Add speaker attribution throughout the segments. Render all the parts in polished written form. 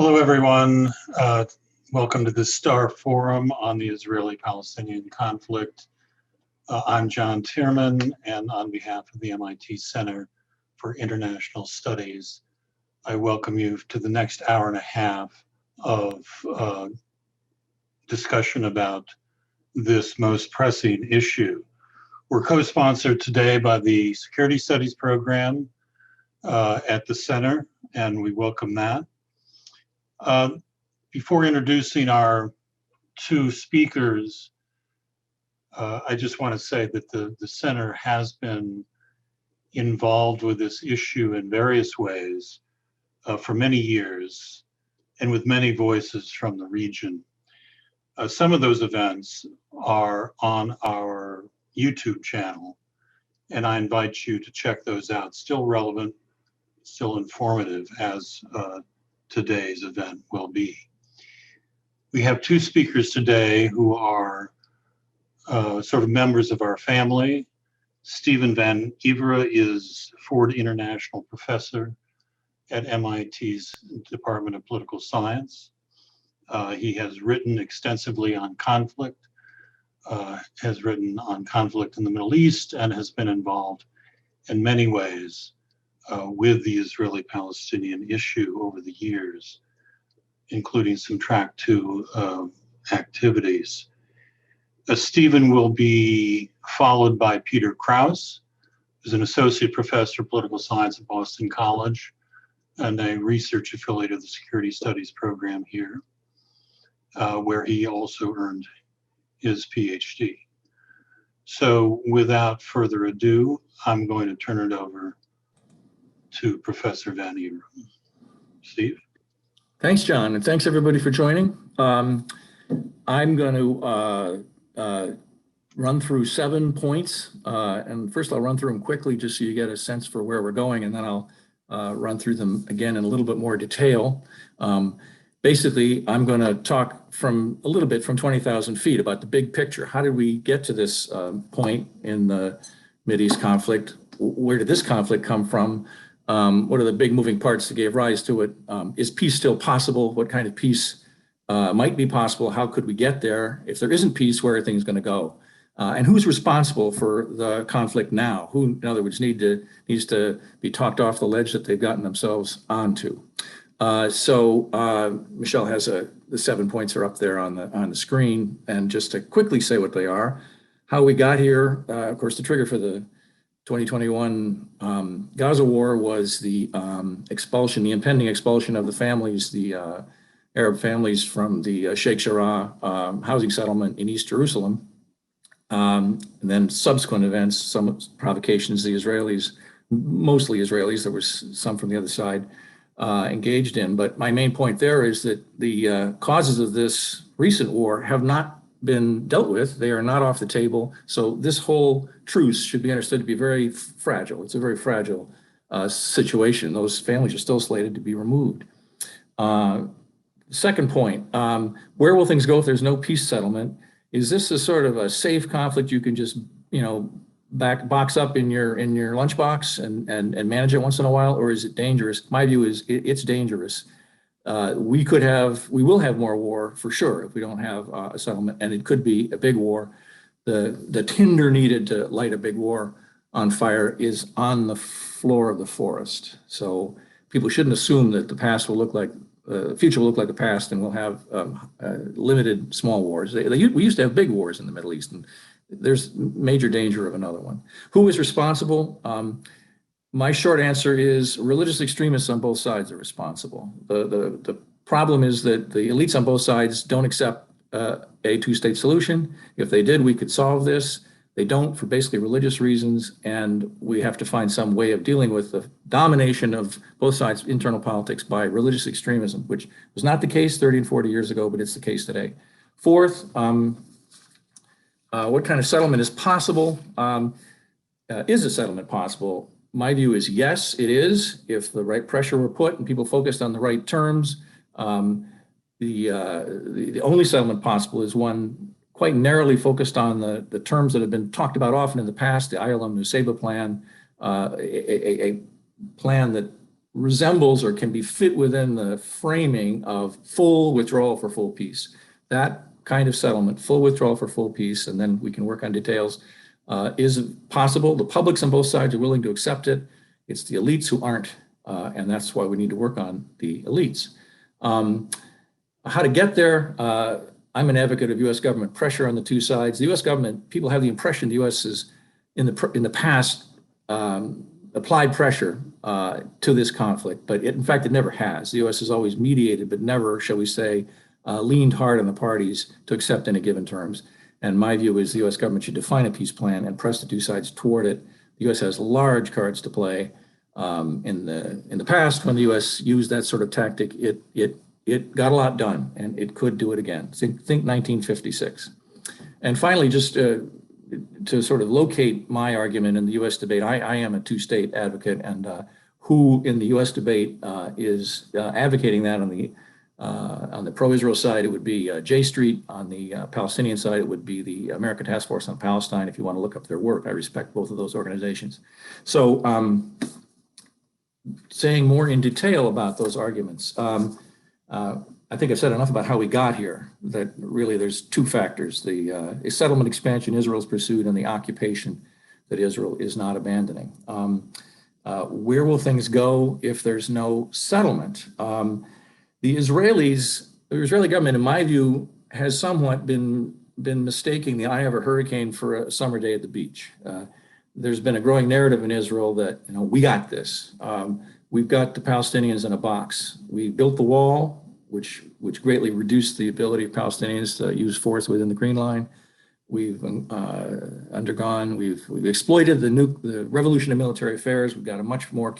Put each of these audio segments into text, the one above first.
Speaker 1: Hello, everyone. Welcome to the Starr Forum on the Israeli-Palestinian conflict. I'm John Tierman, and on behalf of the MIT Center for International Studies, I welcome you to the next hour and a half of discussion about this most pressing issue. We're co-sponsored today by the Security Studies program at the Center, and we welcome that. Before introducing our two speakers, I just want to say that the Center has been involved with this issue in various ways for many years and with many voices from the region. Some of those events are on our YouTube channel, and I invite you to check those out. Still relevant, still informative, as today's event will be. We have two speakers today who are sort of members of our family. Stephen Van Evera is Ford International Professor at MIT's Department of Political Science. He has written extensively on conflict, has written on conflict in the Middle East, and has been involved in many ways with the Israeli-Palestinian issue over the years, including some Track 2 activities. Stephen will be followed by Peter Krause, who's an associate professor of political science at Boston College and a research affiliate of the Security Studies program here, where he also earned his PhD. So without further ado, I'm going to turn it over to Professor Van Evera. Steve?
Speaker 2: Thanks, John, and thanks everybody for joining. I'm going to run through 7 points, and first I'll run through them quickly just so you get a sense for where we're going, and then I'll run through them again in a little bit more detail. Basically, I'm going to talk from a little bit from 20,000 feet about the big picture. How did we get to this point in the Mideast conflict? Where did this conflict come from? What are the big moving parts that gave rise to it? Is peace still possible? What kind of peace might be possible? How could we get there? If there isn't peace, where are things going to go? And who's responsible for the conflict now? Who, in other words, needs to be talked off the ledge that they've gotten themselves onto? Michelle has the 7 points are up there on the screen, and just to quickly say what they are, how we got here. Of course, the trigger for the 2021 Gaza war was the expulsion, the impending expulsion of the families, the Arab families from the Sheikh Jarrah housing settlement in East Jerusalem. And then subsequent events, some provocations the Israelis, mostly Israelis, there was some from the other side, engaged in. But my main point there is that the causes of this recent war have not been dealt with. They are not off the table. So this whole truce should be understood to be very fragile. It's a very fragile situation. Those families are still slated to be removed. Second point, where will things go if there's no peace settlement? Is this a sort of a safe conflict you can just, box up in your lunchbox and manage it once in a while, or is it dangerous? My view is it's dangerous. We will have more war for sure if we don't have a settlement, and it could be a big war. The tinder needed to light a big war on fire is on the floor of the forest. So people shouldn't assume that the past will look like the future will look like the past, and we'll have limited small wars. We used to have big wars in the Middle East, and there's major danger of another one. Who is responsible? My short answer is religious extremists on both sides are responsible. The problem is that the elites on both sides don't accept a two-state solution. If they did, we could solve this. They don't, for basically religious reasons, and we have to find some way of dealing with the domination of both sides' internal politics by religious extremism, which was not the case 30 and 40 years ago, but it's the case today. Fourth, what kind of settlement is possible? Is a settlement possible? My view is yes, it is. If the right pressure were put and people focused on the right terms, the only settlement possible is one quite narrowly focused on the terms that have been talked about often in the past, the Ayalon Nusseibeh plan, a plan that resembles or can be fit within the framing of full withdrawal for full peace. That kind of settlement, full withdrawal for full peace, and then we can work on details, is possible. The publics on both sides are willing to accept it. It's the elites who aren't, and that's why we need to work on the elites. How to get there? I'm an advocate of U.S. government pressure on the two sides. The U.S. government, people have the impression the U.S. is in the past applied pressure to this conflict, but in fact it never has. The U.S. has always mediated, but never, shall we say, leaned hard on the parties to accept any given terms. And my view is the U.S. government should define a peace plan and press the two sides toward it. The U.S. has large cards to play. In the past, when the U.S. used that sort of tactic, it got a lot done, and it could do it again. Think 1956. And finally, just to sort of locate my argument in the U.S. debate, I am a two-state advocate, and who in the U.S. debate is advocating that on the pro-Israel side, it would be J Street. On the Palestinian side, it would be the American Task Force on Palestine, if you want to look up their work. I respect both of those organizations. So saying more in detail about those arguments, I think I've said enough about how we got here, that really there's two factors: the settlement expansion Israel's pursued and the occupation that Israel is not abandoning. Where will things go if there's no settlement? The Israeli government, in my view, has somewhat been mistaking the eye of a hurricane for a summer day at the beach. There's been a growing narrative in Israel that, we got this. We've got the Palestinians in a box. We built the wall, which greatly reduced the ability of Palestinians to use force within the Green Line. We've we've exploited the revolution of military affairs. We've got a much more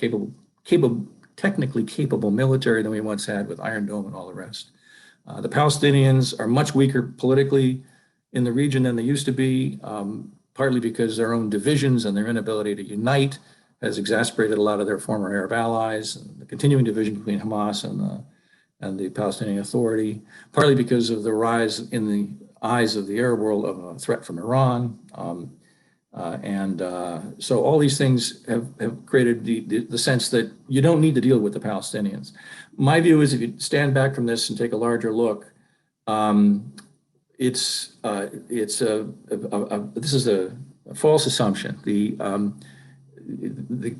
Speaker 2: technically capable military than we once had with Iron Dome and all the rest. The Palestinians are much weaker politically in the region than they used to be, partly because their own divisions and their inability to unite has exasperated a lot of their former Arab allies, and the continuing division between Hamas and the Palestinian Authority, partly because of the rise in the eyes of the Arab world of a threat from Iran. So all these things have created the sense that you don't need to deal with the Palestinians. My view is, if you stand back from this and take a larger look, this is a false assumption. The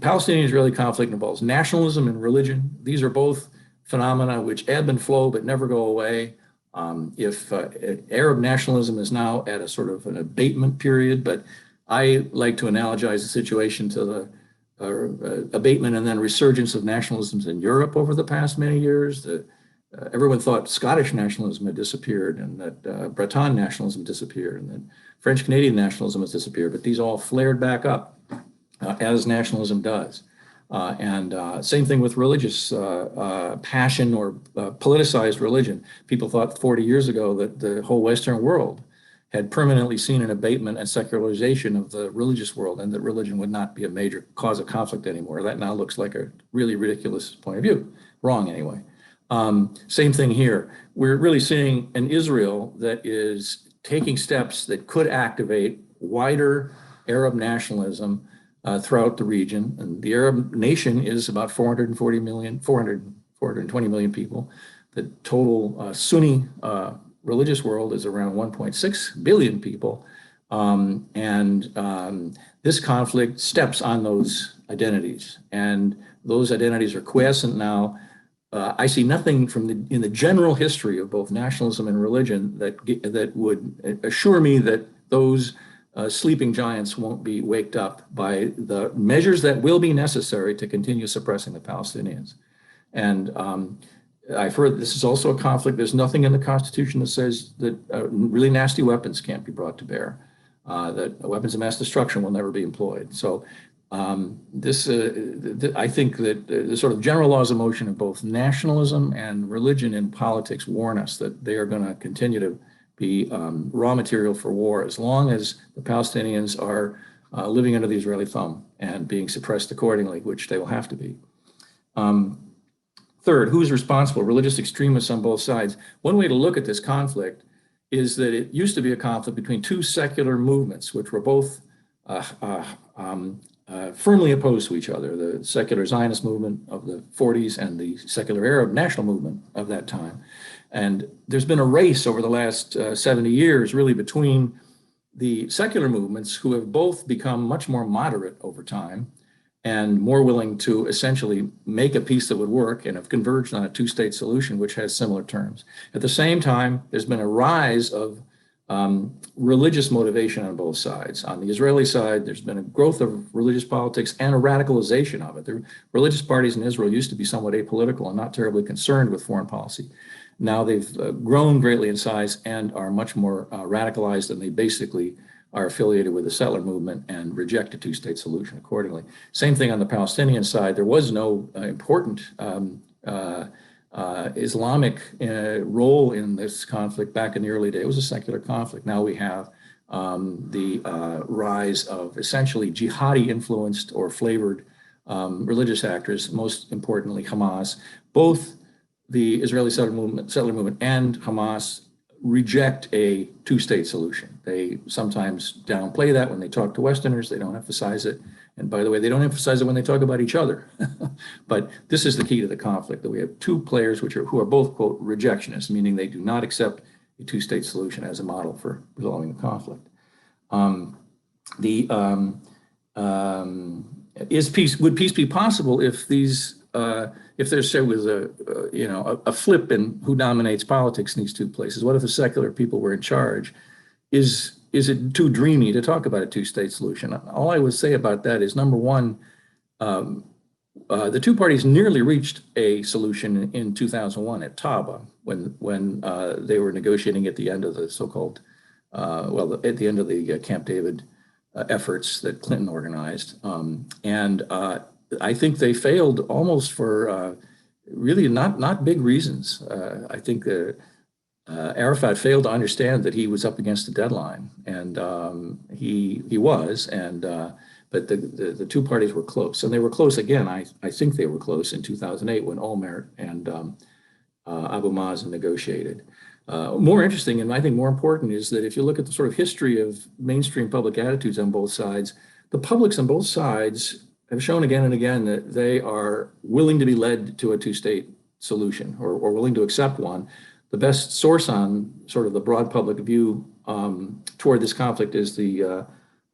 Speaker 2: Palestinian-Israeli conflict involves nationalism and religion. These are both phenomena which ebb and flow but never go away. If Arab nationalism is now at a sort of an abatement period, but I like to analogize the situation to the abatement and then resurgence of nationalisms in Europe over the past many years. Everyone thought Scottish nationalism had disappeared, and that Breton nationalism disappeared, and that French-Canadian nationalism has disappeared, but these all flared back up as nationalism does. Same thing with religious passion or politicized religion. People thought 40 years ago that the whole Western world had permanently seen an abatement and secularization of the religious world, and that religion would not be a major cause of conflict anymore. That now looks like a really ridiculous point of view. Wrong, anyway. Same thing here. We're really seeing an Israel that is taking steps that could activate wider Arab nationalism throughout the region. And the Arab nation is about 420 million people. The total Sunni religious world is around 1.6 billion people. This conflict steps on those identities, and those identities are quiescent now. I see nothing in the general history of both nationalism and religion that would assure me that those sleeping giants won't be waked up by the measures that will be necessary to continue suppressing the Palestinians. And I've heard this is also a conflict. There's nothing in the Constitution that says that really nasty weapons can't be brought to bear, that weapons of mass destruction will never be employed. So I think that the sort of general laws of motion of both nationalism and religion in politics warn us that they are going to continue to be raw material for war as long as the Palestinians are living under the Israeli thumb and being suppressed accordingly, which they will have to be. Third, who's responsible? Religious extremists on both sides. One way to look at this conflict is that it used to be a conflict between two secular movements, which were both firmly opposed to each other, the secular Zionist movement of the 40s and the secular Arab national movement of that time. And there's been a race over the last 70 years really between the secular movements, who have both become much more moderate over time and more willing to essentially make a peace that would work and have converged on a two-state solution, which has similar terms. At the same time, there's been a rise of religious motivation on both sides. On the Israeli side, there's been a growth of religious politics and a radicalization of it. The religious parties in Israel used to be somewhat apolitical and not terribly concerned with foreign policy. Now they've grown greatly in size and are much more radicalized, and they basically are affiliated with the settler movement and reject a two-state solution accordingly. Same thing on the Palestinian side. There was no important Islamic role in this conflict back in the early days. It was a secular conflict. Now we have the rise of essentially jihadi influenced or flavored religious actors, most importantly Hamas. Both the Israeli settler movement and Hamas reject a two-state solution. They sometimes downplay that when they talk to Westerners. They don't emphasize it. And by the way, they don't emphasize it when they talk about each other. But this is the key to the conflict, that we have two players who are both, quote, rejectionists, meaning they do not accept a two-state solution as a model for resolving the conflict. Would peace be possible if there was a flip in who dominates politics in these two places? What if the secular people were in charge? Is it too dreamy to talk about a two-state solution? All I would say about that is, number one, the two parties nearly reached a solution in 2001 at Taba when they were negotiating at the end of the so-called, at the end of the Camp David efforts that Clinton organized. I think they failed almost for really not big reasons. I think Arafat failed to understand that he was up against a deadline, and he was, but the two parties were close, and they were close again. I think they were close in 2008 when Olmert and Abu Mazen negotiated. More interesting, and I think more important, is that if you look at the sort of history of mainstream public attitudes on both sides, the publics on both sides have shown again and again that they are willing to be led to a two-state solution, or willing to accept one. The best source on sort of the broad public view toward this conflict is the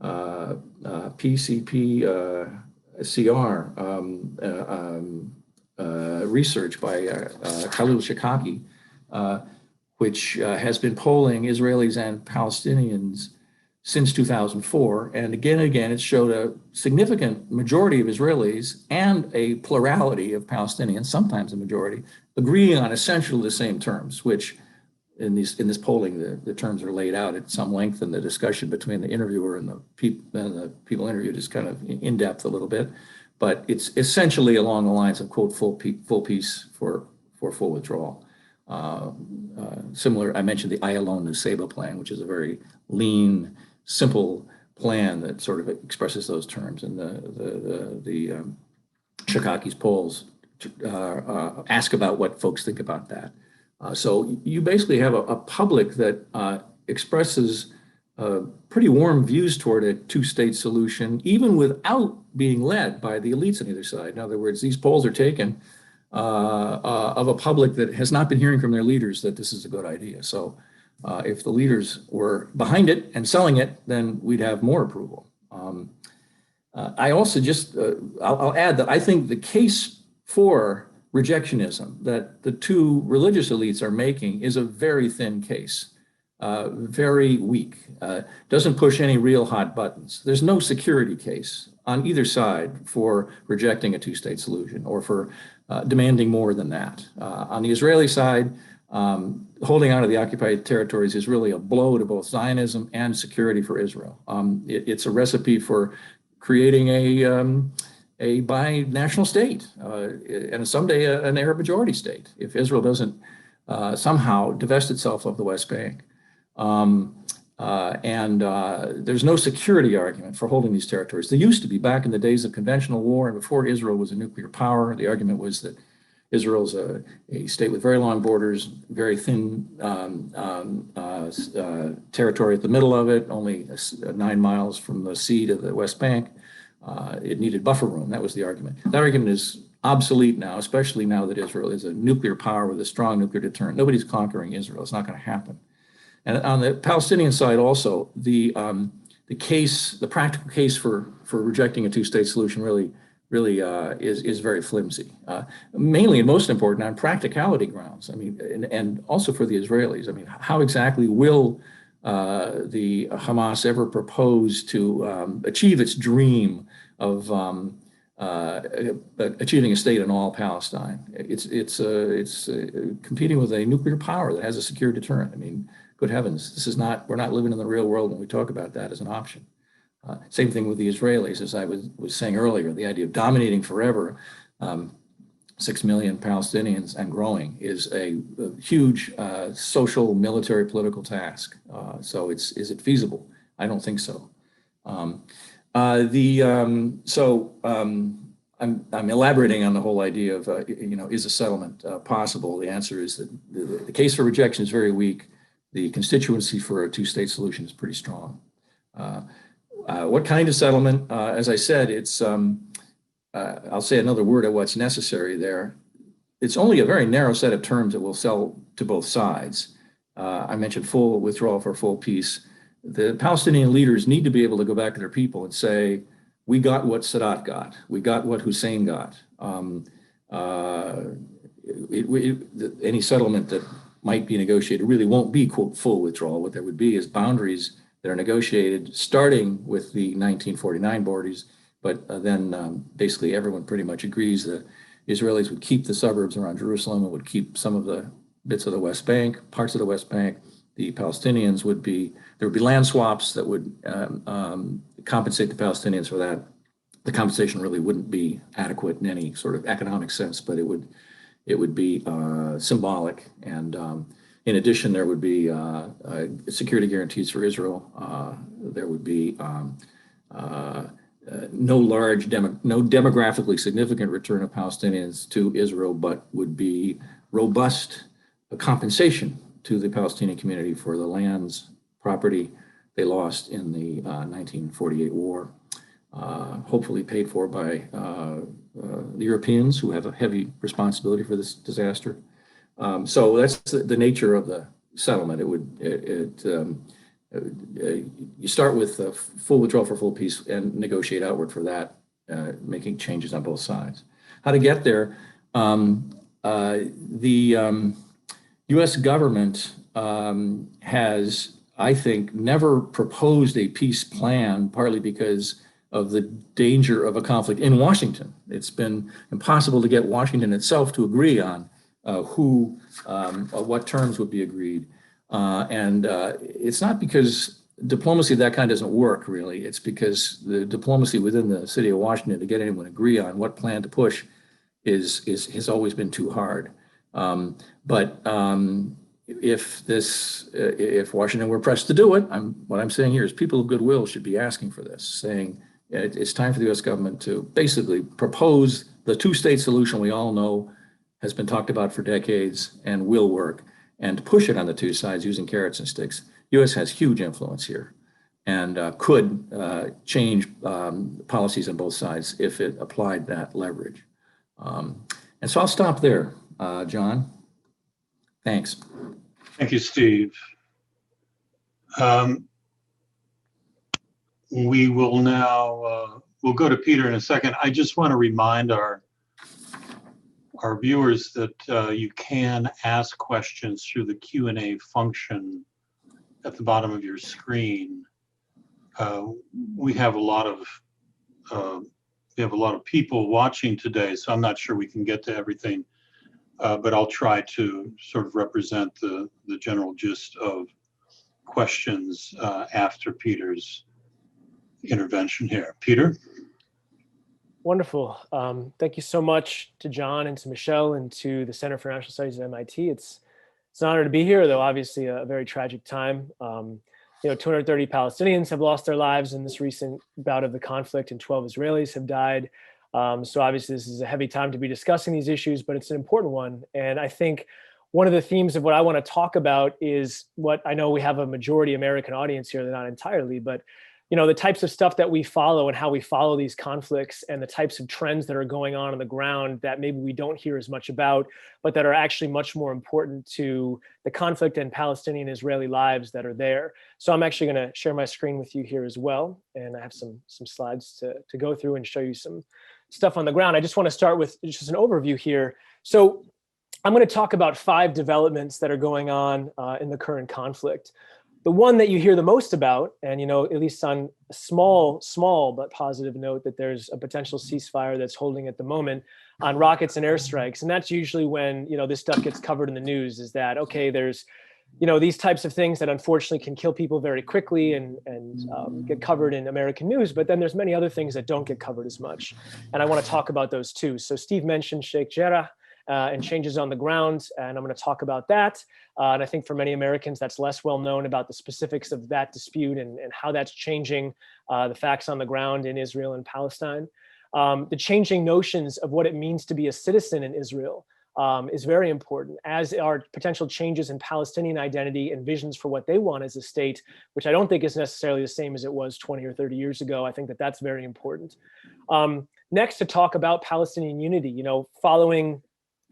Speaker 2: PCP CR research by Khalil Shikaki, which has been polling Israelis and Palestinians since 2004. And again, it showed a significant majority of Israelis and a plurality of Palestinians, sometimes a majority, agreeing on essentially the same terms, which in this polling, the terms are laid out at some length, and the discussion between the interviewer and the people interviewed is kind of in depth a little bit. But it's essentially along the lines of, quote, full peace for full withdrawal. Similar, I mentioned the Ayalon Nusayba plan, which is a very lean, simple plan that sort of expresses those terms. And the Shikaki's polls ask about what folks think about that. So you basically have a public that expresses pretty warm views toward a two-state solution, even without being led by the elites on either side. In other words, these polls are taken of a public that has not been hearing from their leaders that this is a good idea. So if the leaders were behind it and selling it, then we'd have more approval. I also I'll add that I think the case for rejectionism that the two religious elites are making is a very thin case, very weak, doesn't push any real hot buttons. There's no security case on either side for rejecting a two-state solution or for demanding more than that. On the Israeli side, holding on to the occupied territories is really a blow to both Zionism and security for Israel. It's a recipe for creating a binational state and someday an Arab majority state if Israel doesn't somehow divest itself of the West Bank. There's no security argument for holding these territories. There used to be back in the days of conventional war and before Israel was a nuclear power. The argument was that Israel's a state with very long borders, very thin territory at the middle of it, only 9 miles from the sea to the West Bank. It needed buffer room. That was the argument. That argument is obsolete now, especially now that Israel is a nuclear power with a strong nuclear deterrent. Nobody's conquering Israel. It's not going to happen. And on the Palestinian side also, the practical case for rejecting a two-state solution really is very flimsy. Mainly and most important on practicality grounds. I mean, and also for the Israelis. I mean, how exactly will the Hamas ever propose to achieve its dream of achieving a state in all Palestine? It's competing with a nuclear power that has a secure deterrent. I mean, good heavens, we're not living in the real world when we talk about that as an option. Same thing with the Israelis, as I was saying earlier, the idea of dominating forever 6 million Palestinians and growing is a huge social, military, political task. So is it feasible? I don't think so. I'm elaborating on the whole idea of, is a settlement possible? The answer is that the case for rejection is very weak. The constituency for a two-state solution is pretty strong. What kind of settlement? As I said, it's, I'll say another word of what's necessary there. It's only a very narrow set of terms that will sell to both sides. I mentioned full withdrawal for full peace. The Palestinian leaders need to be able to go back to their people and say, we got what Sadat got. We got what Hussein got. Any settlement that might be negotiated really won't be, quote, full withdrawal. What there would be is boundaries that are negotiated starting with the 1949 borders, but then basically everyone pretty much agrees that Israelis would keep the suburbs around Jerusalem and would keep some of the bits of the West Bank, parts of the West Bank. The Palestinians there would be land swaps that would compensate the Palestinians for that. The compensation really wouldn't be adequate in any sort of economic sense, but it would be symbolic. And in addition, there would be security guarantees for Israel. There would be no demographically significant return of Palestinians to Israel, but would be robust compensation to the Palestinian community for the lands, property they lost in the 1948 war, hopefully paid for by the Europeans, who have a heavy responsibility for this disaster. So that's the nature of the settlement. You start with full withdrawal for full peace and negotiate outward for that, making changes on both sides. How to get there? The U.S. government has, I think, never proposed a peace plan, partly because of the danger of a conflict in Washington. It's been impossible to get Washington itself to agree on what terms would be agreed. And it's not because diplomacy of that kind doesn't work, really. It's because the diplomacy within the city of Washington to get anyone to agree on what plan to push has always been too hard. If Washington were pressed to do it, what I'm saying here is people of goodwill should be asking for this, saying it's time for the U.S. government to basically propose the two-state solution we all know has been talked about for decades and will work, and push it on the two sides using carrots and sticks. U.S. has huge influence here and could change policies on both sides if it applied that leverage. And so I'll stop there, John. Thanks.
Speaker 1: Thank you, Steve. We will now, we'll go to Peter in a second. I just want to remind our viewers that you can ask questions through the Q&A function at the bottom of your screen. We have a lot of people watching today, so I'm not sure we can get to everything. But I'll try to sort of represent the general gist of questions after Peter's intervention here. Peter?
Speaker 3: Wonderful. Thank you so much to John and to Michelle and to the Center for National Studies at MIT. It's an honor to be here, though obviously a very tragic time. 230 Palestinians have lost their lives in this recent bout of the conflict, and 12 Israelis have died. So obviously this is a heavy time to be discussing these issues, but it's an important one. And I think one of the themes of what I want to talk about is what I know we have a majority American audience here, they're not entirely, but the types of stuff that we follow and how we follow these conflicts and the types of trends that are going on the ground that maybe we don't hear as much about, but that are actually much more important to the conflict and Palestinian Israeli lives that are there. So I'm actually going to share my screen with you here as well. And I have some slides to go through and show you some stuff on the ground. I just want to start with just an overview here. So I'm going to talk about 5 developments that are going on in the current conflict. The one that you hear the most about, and at least on a small but positive note, that there's a potential ceasefire that's holding at the moment on rockets and airstrikes. And that's usually when, this stuff gets covered in the news, is that, okay, there's, these types of things that unfortunately can kill people very quickly and get covered in American news. But then there's many other things that don't get covered as much. And I want to talk about those too. So Steve mentioned Sheikh Jarrah and changes on the ground, and I'm going to talk about that. And I think for many Americans, that's less well known about the specifics of that dispute and how that's changing the facts on the ground in Israel and Palestine. The changing notions of what it means to be a citizen in Israel is very important, as are potential changes in Palestinian identity and visions for what they want as a state, which I don't think is necessarily the same as it was 20 or 30 years ago. I think that that's very important. Next, to talk about Palestinian unity, following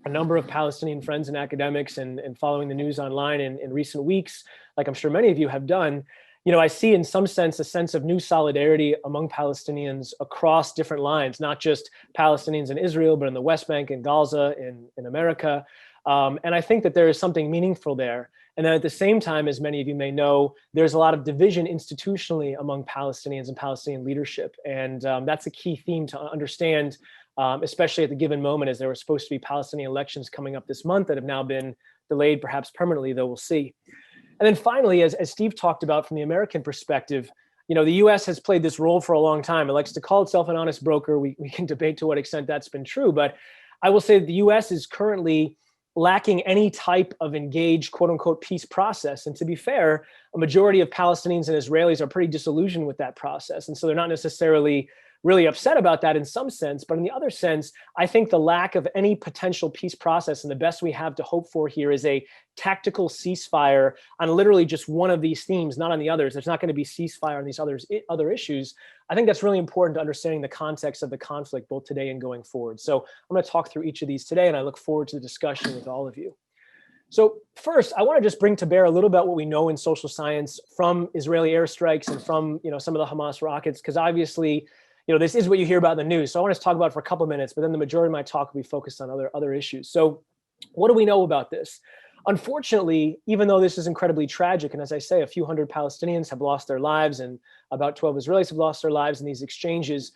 Speaker 3: a number of Palestinian friends and academics and following the news online in recent weeks, like I'm sure many of you have done, I see in some sense a sense of new solidarity among Palestinians across different lines, not just Palestinians in Israel, but in the West Bank and Gaza, in America. And I think that there is something meaningful there. And then at the same time, as many of you may know, there's a lot of division institutionally among Palestinians and Palestinian leadership. And that's a key theme to understand, especially at the given moment, as there were supposed to be Palestinian elections coming up this month that have now been delayed, perhaps permanently, though we'll see. And then finally, as Steve talked about from the American perspective, the US has played this role for a long time. It likes to call itself an honest broker. We can debate to what extent that's been true, but I will say that the US is currently lacking any type of engaged, quote unquote, peace process. And to be fair, a majority of Palestinians and Israelis are pretty disillusioned with that process. And so they're not necessarily really upset about that in some sense, but in the other sense, I think the lack of any potential peace process and the best we have to hope for here is a tactical ceasefire on literally just one of these themes, not on the others. There's not going to be ceasefire on these other issues. I think that's really important to understanding the context of the conflict, both today and going forward. So I'm going to talk through each of these today, and I look forward to the discussion with all of you. So first, I want to just bring to bear a little about what we know in social science from Israeli airstrikes and from some of the Hamas rockets, because obviously, this is what you hear about in the news. So I want to talk about it for a couple of minutes, but then the majority of my talk will be focused on other issues. So what do we know about this? Unfortunately, even though this is incredibly tragic, and as I say, a few hundred Palestinians have lost their lives and about 12 Israelis have lost their lives in these exchanges,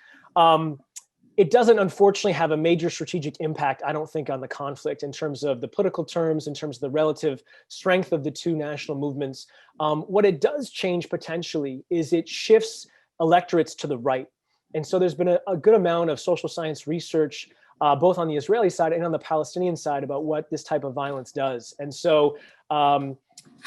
Speaker 3: it doesn't unfortunately have a major strategic impact, I don't think, on the conflict in terms of the political terms, in terms of the relative strength of the two national movements. What it does change potentially is it shifts electorates to the right. And so there's been a good amount of social science research, both on the Israeli side and on the Palestinian side, about what this type of violence does. And so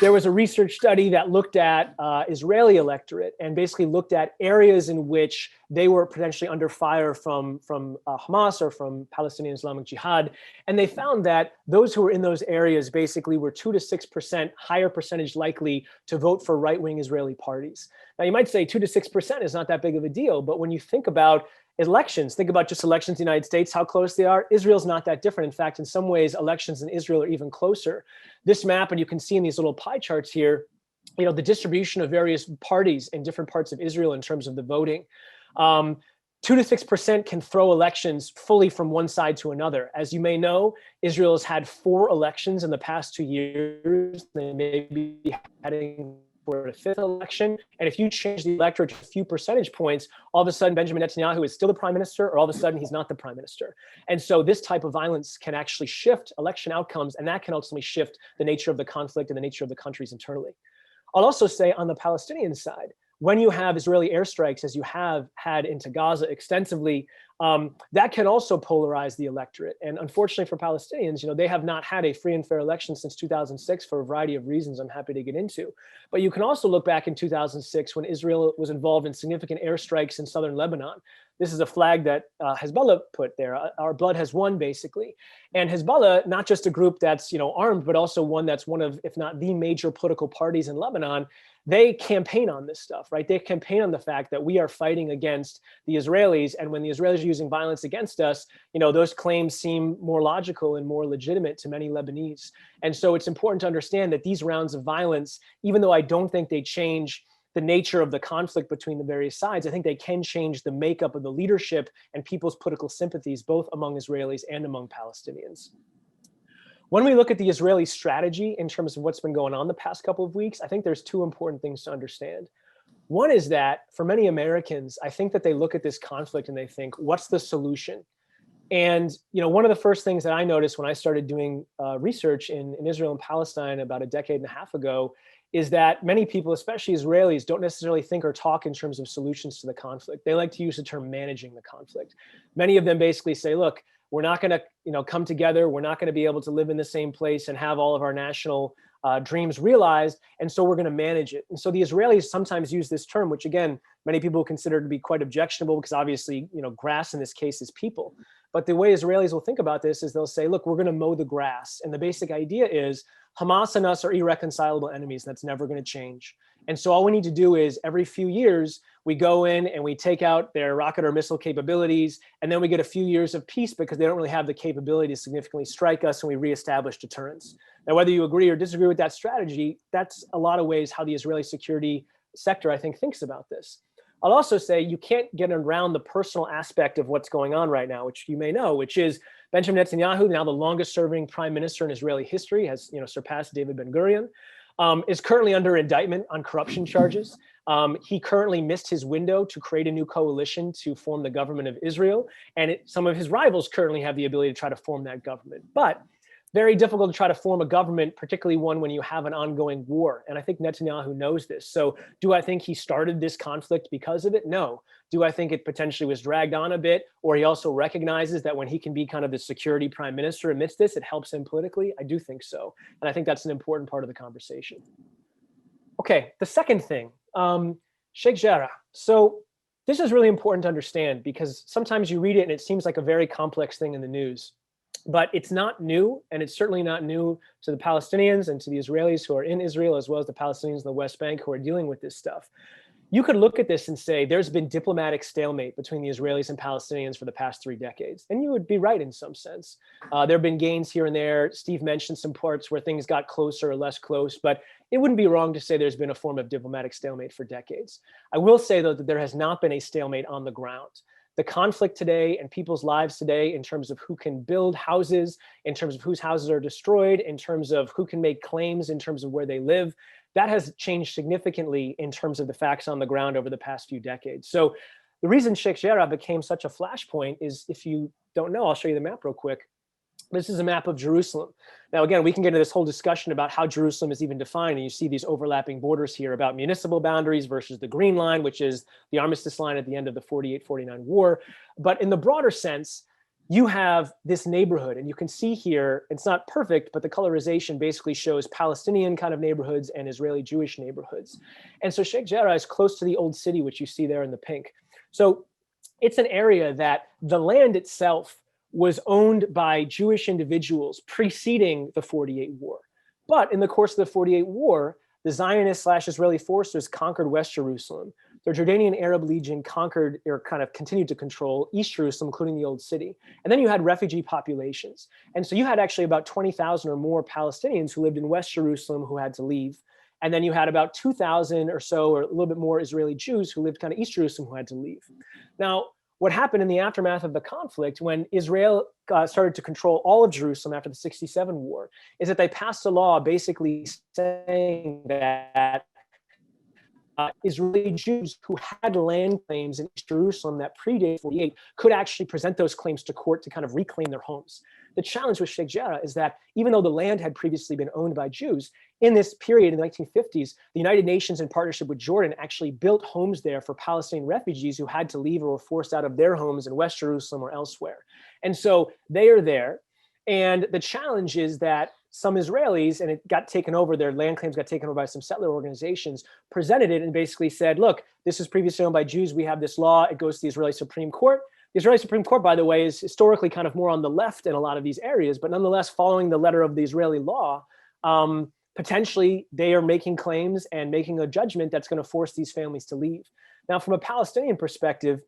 Speaker 3: there was a research study that looked at Israeli electorate and basically looked at areas in which they were potentially under fire from Hamas or from Palestinian Islamic Jihad. And they found that those who were in those areas basically were 2 to 6% higher percentage likely to vote for right-wing Israeli parties. Now, you might say 2 to 6% is not that big of a deal, but when you think about elections, think about just elections in the United States, how close they are. Israel's not that different. In fact, in some ways, elections in Israel are even closer. This map, and you can see in these little pie charts here, the distribution of various parties in different parts of Israel in terms of the voting. 2 to 6% can throw elections fully from one side to another. As you may know, Israel has had 4 elections in the past 2 years. They may be heading for a 5th election. And if you change the electorate to a few percentage points, all of a sudden Benjamin Netanyahu is still the prime minister, or all of a sudden he's not the prime minister. And so this type of violence can actually shift election outcomes, and that can ultimately shift the nature of the conflict and the nature of the countries internally. I'll also say on the Palestinian side, when you have Israeli airstrikes, as you have had into Gaza extensively, that can also polarize the electorate. And unfortunately for Palestinians, they have not had a free and fair election since 2006 for a variety of reasons I'm happy to get into. But you can also look back in 2006 when Israel was involved in significant airstrikes in southern Lebanon. This is a flag that Hezbollah put there. Our blood has won, basically. And Hezbollah, not just a group that's armed, but also one that's one of, if not the major political parties in Lebanon, they campaign on this stuff, right? They campaign on the fact that we are fighting against the Israelis, and when the Israelis are using violence against us, those claims seem more logical and more legitimate to many Lebanese. And so it's important to understand that these rounds of violence, even though I don't think they change the nature of the conflict between the various sides, I think they can change the makeup of the leadership and people's political sympathies, both among Israelis and among Palestinians. When we look at the Israeli strategy in terms of what's been going on the past couple of weeks, I think there's two important things to understand. One is that for many Americans, I think that they look at this conflict and they think, what's the solution? And one of the first things that I noticed when I started doing research in Israel and Palestine about a decade and a half ago is that many people, especially Israelis, don't necessarily think or talk in terms of solutions to the conflict. They like to use the term managing the conflict. Many of them basically say, look, we're not going to come together. We're not going to be able to live in the same place and have all of our national dreams realized. And so we're going to manage it. And so the Israelis sometimes use this term, which again, many people consider to be quite objectionable because obviously, grass in this case is people. But the way Israelis will think about this is they'll say, look, we're going to mow the grass. And the basic idea is Hamas and us are irreconcilable enemies. That's never going to change. And so all we need to do is every few years, we go in and we take out their rocket or missile capabilities, and then we get a few years of peace because they don't really have the capability to significantly strike us, and we reestablish deterrence. Now, whether you agree or disagree with that strategy, that's a lot of ways how the Israeli security sector, I think, thinks about this. I'll also say you can't get around the personal aspect of what's going on right now, which you may know, which is Benjamin Netanyahu, now the longest serving prime minister in Israeli history, has surpassed David Ben-Gurion, is currently under indictment on corruption charges. He currently missed his window to create a new coalition to form the government of Israel. And some of his rivals currently have the ability to try to form that government. But very difficult to try to form a government, particularly one when you have an ongoing war. And I think Netanyahu knows this. So do I think he started this conflict because of it? No. Do I think it potentially was dragged on a bit? Or he also recognizes that when he can be kind of the security prime minister amidst this, it helps him politically? I do think so. And I think that's an important part of the conversation. Okay, the second thing, Sheikh Jarrah. So this is really important to understand because sometimes you read it and it seems like a very complex thing in the news. But it's not new, and it's certainly not new to the Palestinians and to the Israelis who are in Israel, as well as the Palestinians in the West Bank who are dealing with this stuff. You could look at this and say there's been diplomatic stalemate between the Israelis and Palestinians for the past 3 decades. And you would be right in some sense. There have been gains here and there. Steve mentioned some parts where things got closer or less close, but it wouldn't be wrong to say there's been a form of diplomatic stalemate for decades. I will say, though, that there has not been a stalemate on the ground. The conflict today and people's lives today in terms of who can build houses, in terms of whose houses are destroyed, in terms of who can make claims, in terms of where they live, that has changed significantly in terms of the facts on the ground over the past few decades. So the reason Sheikh Jarrah became such a flashpoint is, if you don't know, I'll show you the map real quick. This is a map of Jerusalem. Now, again, we can get into this whole discussion about how Jerusalem is even defined. And you see these overlapping borders here about municipal boundaries versus the green line, which is the armistice line at the end of the 48-49 war. But in the broader sense, you have this neighborhood. And you can see here, it's not perfect, but the colorization basically shows Palestinian kind of neighborhoods and Israeli Jewish neighborhoods. And so Sheikh Jarrah is close to the old city, which you see there in the pink. So it's an area that the land itself was owned by Jewish individuals preceding the 48 war. But in the course of the 48 war, the Zionist/Israeli forces conquered West Jerusalem. The Jordanian Arab Legion conquered or kind of continued to control East Jerusalem, including the Old City. And then you had refugee populations. And so you had actually about 20,000 or more Palestinians who lived in West Jerusalem who had to leave. And then you had about 2,000 or so, or a little bit more Israeli Jews who lived kind of East Jerusalem who had to leave. Now, what happened in the aftermath of the conflict when Israel started to control all of Jerusalem after the 67 war is that they passed a law basically saying that Israeli Jews who had land claims in East Jerusalem that predated 48 could actually present those claims to court to kind of reclaim their homes. The challenge with Sheikh Jarrah is that even though the land had previously been owned by Jews, in this period in the 1950s, the United Nations in partnership with Jordan actually built homes there for Palestinian refugees who had to leave or were forced out of their homes in West Jerusalem or elsewhere. And so they are there. And the challenge is that some Israelis, and it got taken over, their land claims got taken over by some settler organizations, presented it and basically said, look, this is previously owned by Jews. We have this law. It goes to the Israeli Supreme Court. The Israeli Supreme Court, by the way, is historically kind of more on the left in a lot of these areas, but nonetheless, following the letter of the Israeli law, potentially they are making claims and making a judgment that's going to force these families to leave. Now, from a Palestinian perspective,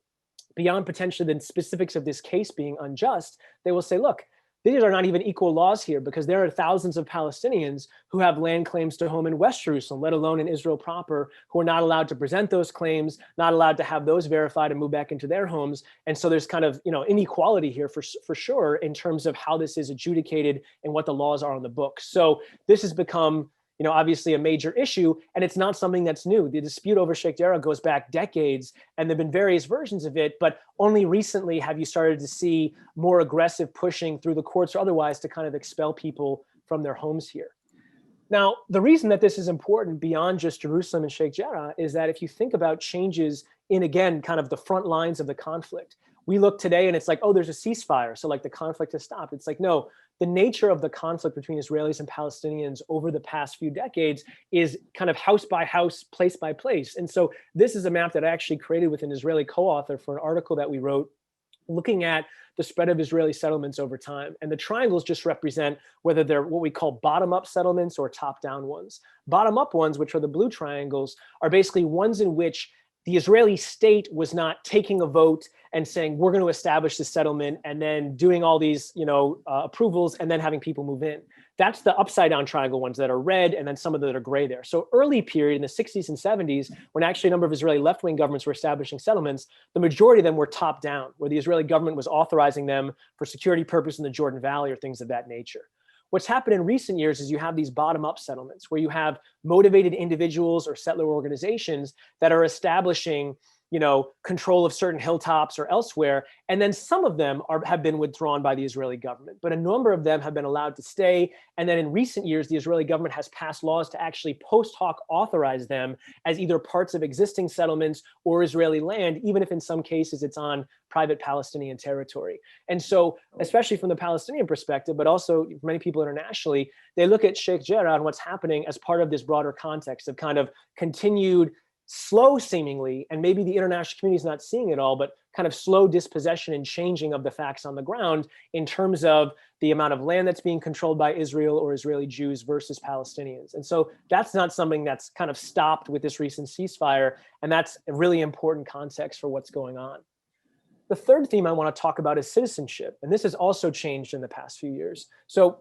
Speaker 3: beyond potentially the specifics of this case being unjust, they will say, look, these are not even equal laws here, because there are thousands of Palestinians who have land claims to home in West Jerusalem, let alone in Israel proper, who are not allowed to present those claims, not allowed to have those verified and move back into their homes. And so there's kind of, inequality here for sure in terms of how this is adjudicated and what the laws are on the books. So this has become, obviously a major issue, and it's not something that's new. The dispute over Sheikh Jarrah goes back decades, and there've been various versions of it, but only recently have you started to see more aggressive pushing through the courts or otherwise to kind of expel people from their homes here. Now, the reason that this is important beyond just Jerusalem and Sheikh Jarrah is that if you think about changes in, again, kind of the front lines of the conflict, we look today and it's like, oh, there's a ceasefire, so like the conflict has stopped. It's like, no, the nature of the conflict between Israelis and Palestinians over the past few decades is kind of house by house, place by place. And so this is a map that I actually created with an Israeli co-author for an article that we wrote looking at the spread of Israeli settlements over time. And the triangles just represent whether they're what we call bottom-up settlements or top-down ones. Bottom-up ones, which are the blue triangles, are basically ones in which the Israeli state was not taking a vote and saying, we're going to establish this settlement and then doing all these, approvals and then having people move in. That's the upside down triangle ones that are red, and then some of that are gray there. So early period in the 60s and 70s, when actually a number of Israeli left-wing governments were establishing settlements, the majority of them were top down, where the Israeli government was authorizing them for security purposes in the Jordan Valley or things of that nature. What's happened in recent years is you have these bottom-up settlements where you have motivated individuals or settler organizations that are establishing, control of certain hilltops or elsewhere. And then some of them have been withdrawn by the Israeli government, but a number of them have been allowed to stay. And then in recent years, the Israeli government has passed laws to actually post hoc authorize them as either parts of existing settlements or Israeli land, even if in some cases it's on private Palestinian territory. And so, especially from the Palestinian perspective, but also many people internationally, they look at Sheikh Jarrah and what's happening as part of this broader context of kind of continued slow seemingly, and maybe the international community is not seeing it all, but kind of slow dispossession and changing of the facts on the ground in terms of the amount of land that's being controlled by Israel or Israeli Jews versus Palestinians. And so that's not something that's kind of stopped with this recent ceasefire. And that's a really important context for what's going on. The third theme I want to talk about is citizenship. And this has also changed in the past few years. So,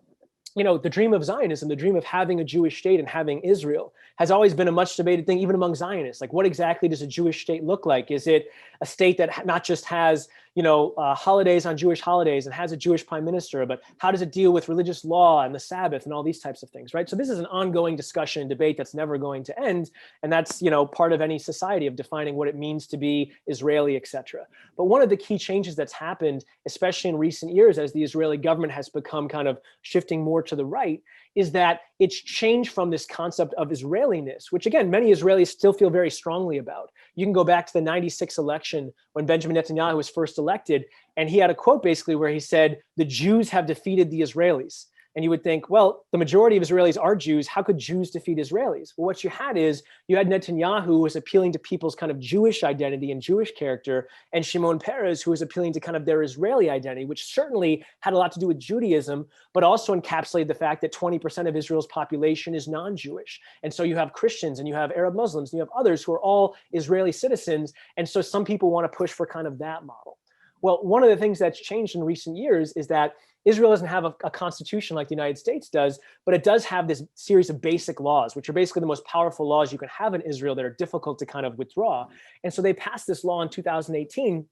Speaker 3: the dream of Zionism, the dream of having a Jewish state and having Israel has always been a much debated thing, even among Zionists. Like, what exactly does a Jewish state look like? Is it a state that not just has, holidays on Jewish holidays and has a Jewish prime minister, but how does it deal with religious law and the Sabbath and all these types of things, right? So this is an ongoing discussion and debate that's never going to end. And that's, part of any society of defining what it means to be Israeli, et cetera. But one of the key changes that's happened, especially in recent years, as the Israeli government has become kind of shifting more to the right, is that it's changed from this concept of Israeliness, which again, many Israelis still feel very strongly about. You can go back to the 96 election when Benjamin Netanyahu was first elected, and he had a quote basically where he said, "The Jews have defeated the Israelis." And you would think, well, the majority of Israelis are Jews. How could Jews defeat Israelis? Well, what you had Netanyahu, who was appealing to people's kind of Jewish identity and Jewish character, and Shimon Peres, who was appealing to kind of their Israeli identity, which certainly had a lot to do with Judaism, but also encapsulated the fact that 20% of Israel's population is non-Jewish. And so you have Christians and you have Arab Muslims and you have others who are all Israeli citizens. And so some people want to push for kind of that model. Well, one of the things that's changed in recent years is that Israel doesn't have a constitution like the United States does, but it does have this series of basic laws, which are basically the most powerful laws you can have in Israel that are difficult to kind of withdraw. And so they passed this law in 2018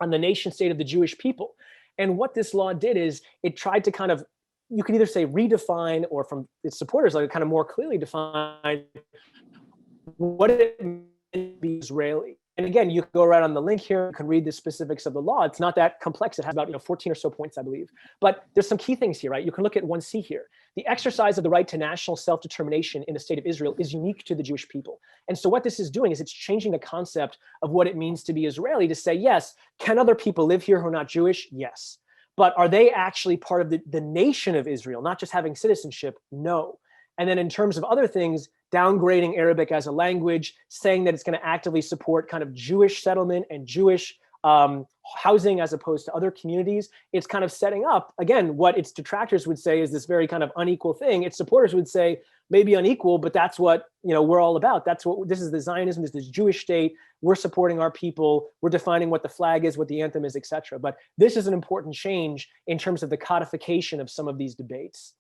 Speaker 3: on the nation state of the Jewish people. And what this law did is it tried to kind of, you could either say redefine, or from its supporters, like kind of more clearly define what it means to be Israeli. And again, you can go right on the link here, you can read the specifics of the law. It's not that complex. It has about 14 or so points, I believe. But there's some key things here, right? You can look at 1C here. The exercise of the right to national self-determination in the state of Israel is unique to the Jewish people. And so what this is doing is it's changing the concept of what it means to be Israeli to say, yes, can other people live here who are not Jewish? Yes. But are they actually part of the nation of Israel, not just having citizenship? No. And then in terms of other things, downgrading Arabic as a language, saying that it's going to actively support kind of Jewish settlement and Jewish housing as opposed to other communities. It's kind of setting up, again, what its detractors would say is this very kind of unequal thing. Its supporters would say, maybe unequal, but that's what, you know, we're all about. That's what, this is the Zionism, this is the Jewish state. We're supporting our people. We're defining what the flag is, what the anthem is, etc. But this is an important change in terms of the codification of some of these debates.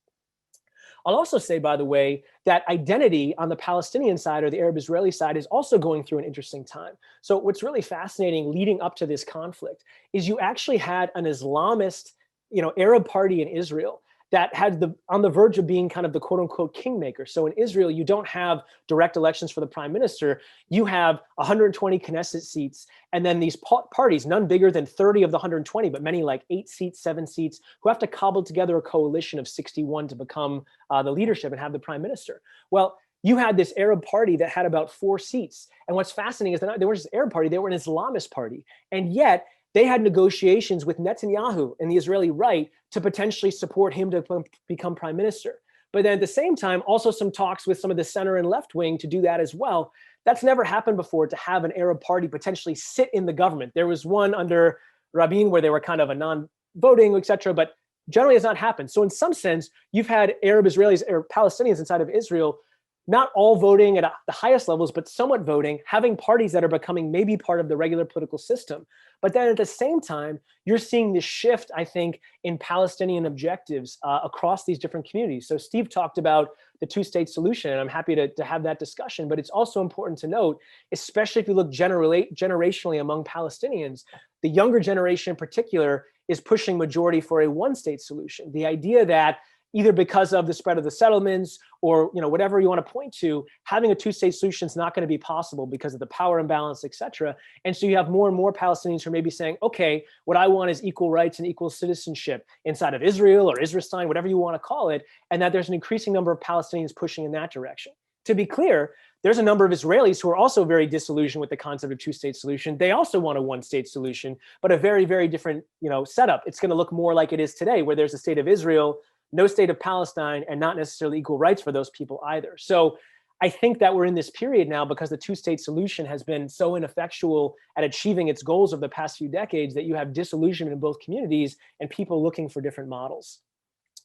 Speaker 3: I'll also say, by the way, that identity on the Palestinian side or the Arab-Israeli side is also going through an interesting time. So what's really fascinating leading up to this conflict is you actually had an Islamist, you know, Arab party in Israel that had on the verge of being kind of the quote unquote kingmaker. So in Israel, you don't have direct elections for the prime minister. You have 120 Knesset seats, and then these parties, none bigger than 30 of the 120, but many like 8 seats, 7 seats, who have to cobble together a coalition of 61 to become the leadership and have the prime minister. Well, you had this Arab party that had about 4 seats. And what's fascinating is that they weren't just an Arab party, they were an Islamist party. And yet they had negotiations with Netanyahu and the Israeli right to potentially support him to become prime minister. But then at the same time, also some talks with some of the center and left wing to do that as well. That's never happened before, to have an Arab party potentially sit in the government. There was one under Rabin where they were kind of a non-voting, etc., but generally has not happened. So in some sense, you've had Arab Israelis or Palestinians inside of Israel, not all voting at the highest levels, but somewhat voting, having parties that are becoming maybe part of the regular political system. But then at the same time, you're seeing this shift, I think, in Palestinian objectives across these different communities. So Steve talked about the two-state solution, and I'm happy to have that discussion. But it's also important to note, especially if you look generationally among Palestinians, the younger generation in particular is pushing majority for a one-state solution. The idea that either because of the spread of the settlements or, you know, whatever you want to point to, having a two-state solution is not going to be possible because of the power imbalance, et cetera. And so you have more and more Palestinians who are maybe saying, okay, what I want is equal rights and equal citizenship inside of Israel or Israelstein, whatever you want to call it, and that there's an increasing number of Palestinians pushing in that direction. To be clear, there's a number of Israelis who are also very disillusioned with the concept of two-state solution. They also want a one-state solution, but a very, very different, you know, setup. It's going to look more like it is today, where there's a state of Israel, no state of Palestine, and not necessarily equal rights for those people either. So I think that we're in this period now because the two-state solution has been so ineffectual at achieving its goals over the past few decades that you have disillusionment in both communities and people looking for different models.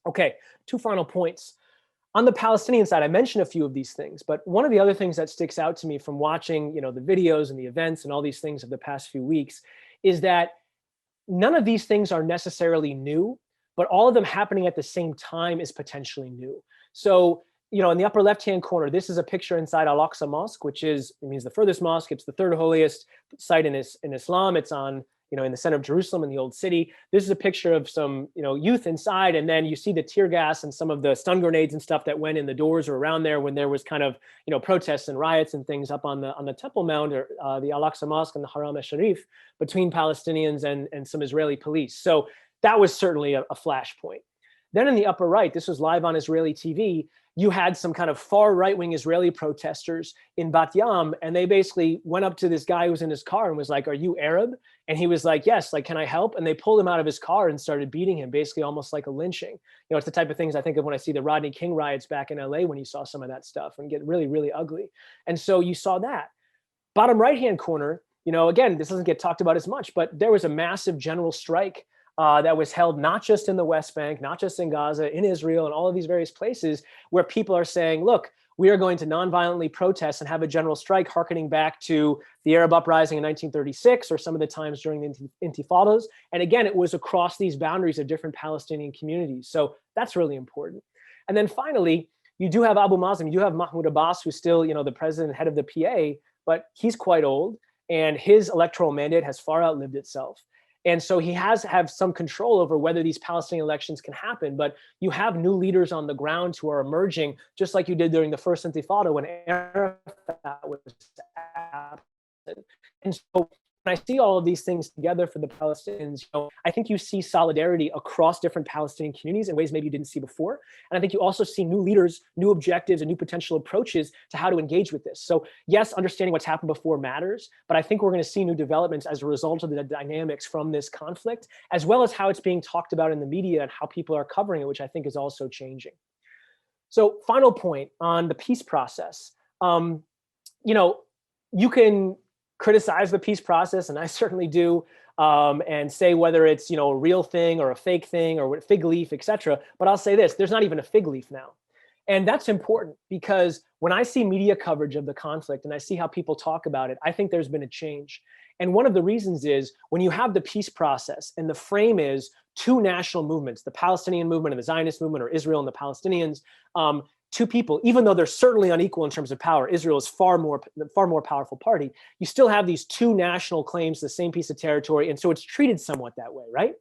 Speaker 3: Okay, 2 final points. On the Palestinian side, I mentioned a few of these things, but one of the other things that sticks out to me from watching, you know, the videos and the events and all these things of the past few weeks is that none of these things are necessarily new, but all of them happening at the same time is potentially new. So, you know, in the upper left-hand corner, this is a picture inside Al-Aqsa Mosque, which is, it means the furthest mosque. It's the 3rd holiest site in Islam. It's on, you know, in the center of Jerusalem in the old city. This is a picture of some, you know, youth inside, and then you see the tear gas and some of the stun grenades and stuff that went in the doors or around there when there was kind of, you know, protests and riots and things up on the Temple Mount or the Al-Aqsa Mosque and the Haram al-Sharif between Palestinians and some Israeli police. So that was certainly a flashpoint. Then in the upper right, this was live on Israeli TV, you had some kind of far right-wing Israeli protesters in Bat Yam, and they basically went up to this guy who was in his car and was like, "Are you Arab?" And he was like, "Yes, like, can I help?" And they pulled him out of his car and started beating him, basically almost like a lynching. You know, it's the type of things I think of when I see the Rodney King riots back in LA when you saw some of that stuff and get really, really ugly. And so you saw that. Bottom right-hand corner, you know, again, this doesn't get talked about as much, but there was a massive general strike that was held not just in the West Bank, not just in Gaza, in Israel, and all of these various places where people are saying, look, we are going to nonviolently protest and have a general strike, hearkening back to the Arab uprising in 1936 or some of the times during the intifadas. And again, it was across these boundaries of different Palestinian communities. So that's really important. And then finally, you do have Abu Mazen, you do have Mahmoud Abbas, who's still, you know, the president, head of the PA, but he's quite old and his electoral mandate has far outlived itself. And so he has have some control over whether these Palestinian elections can happen, but you have new leaders on the ground who are emerging, just like you did during the first Intifada when Arafat was absent. And so when I see all of these things together for the Palestinians, you know, I think you see solidarity across different Palestinian communities in ways maybe you didn't see before. And I think you also see new leaders, new objectives, and new potential approaches to how to engage with this. So yes, understanding what's happened before matters, but I think we're going to see new developments as a result of the dynamics from this conflict, as well as how it's being talked about in the media and how people are covering it, which I think is also changing. So final point on the peace process. You know, you can criticize the peace process, and I certainly do, and say whether it's, a real thing or a fake thing or fig leaf, etc. But I'll say this, there's not even a fig leaf now. And that's important because when I see media coverage of the conflict and I see how people talk about it, I think there's been a change. And one of the reasons is when you have the peace process and the frame is two national movements, the Palestinian movement and the Zionist movement, or Israel and the Palestinians, two people, even though they're certainly unequal in terms of power, Israel is far more powerful party, you still have these two national claims to the same piece of territory. And so it's treated somewhat that way, right?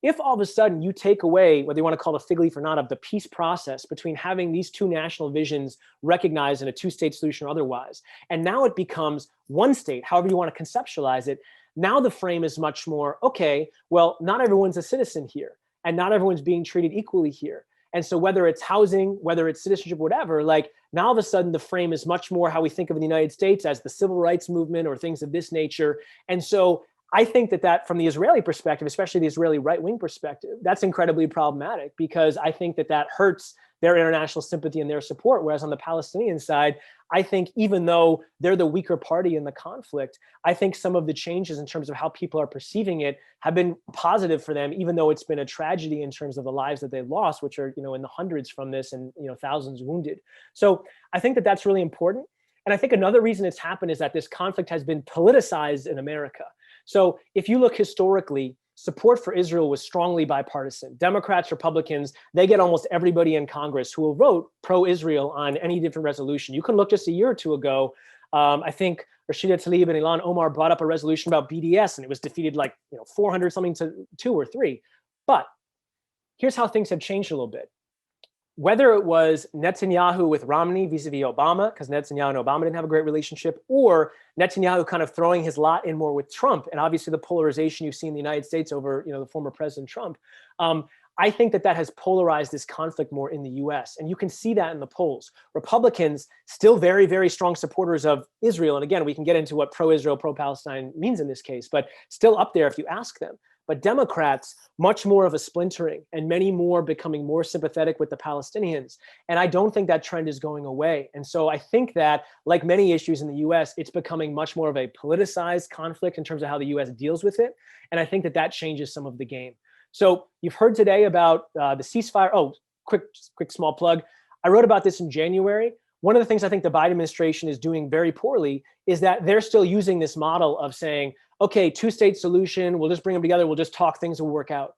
Speaker 3: If all of a sudden you take away, whether you want to call it a fig leaf or not, of the peace process between having these two national visions recognized in a two-state solution or otherwise, and now it becomes one state, however you want to conceptualize it, now the frame is much more, okay, well, not everyone's a citizen here, and not everyone's being treated equally here. And so whether it's housing, whether it's citizenship, whatever, like now all of a sudden the frame is much more how we think of the United States as the civil rights movement or things of this nature. And so I think that from the Israeli perspective, especially the Israeli right-wing perspective, that's incredibly problematic because I think that hurts their international sympathy and their support. Whereas on the Palestinian side, I think even though they're the weaker party in the conflict, I think some of the changes in terms of how people are perceiving it have been positive for them, even though it's been a tragedy in terms of the lives that they lost, which are, in the hundreds from this and, thousands wounded. So I think that's really important. And I think another reason it's happened is that this conflict has been politicized in America. So if you look historically, support for Israel was strongly bipartisan. Democrats, Republicans, they get almost everybody in Congress who will vote pro-Israel on any different resolution. You can look just a year or two ago. I think Rashida Tlaib and Ilhan Omar brought up a resolution about BDS, and it was defeated 400 something to 2 or 3. But here's how things have changed a little bit. Whether it was Netanyahu with Romney vis-a-vis Obama, because Netanyahu and Obama didn't have a great relationship, or Netanyahu kind of throwing his lot in more with Trump, and obviously the polarization you see in the United States over, the former President Trump, I think that has polarized this conflict more in the US. And you can see that in the polls. Republicans, still very, very strong supporters of Israel. And again, we can get into what pro-Israel, pro-Palestine means in this case, but still up there if you ask them. But Democrats, much more of a splintering and many more becoming more sympathetic with the Palestinians. And I don't think that trend is going away. And so I think that, like many issues in the US, it's becoming much more of a politicized conflict in terms of how the US deals with it. And I think that changes some of the game. So you've heard today about the ceasefire. Oh, quick small plug. I wrote about this in January. One of the things I think the Biden administration is doing very poorly is that they're still using this model of saying, okay, two-state solution, we'll just bring them together, we'll just talk, things will work out.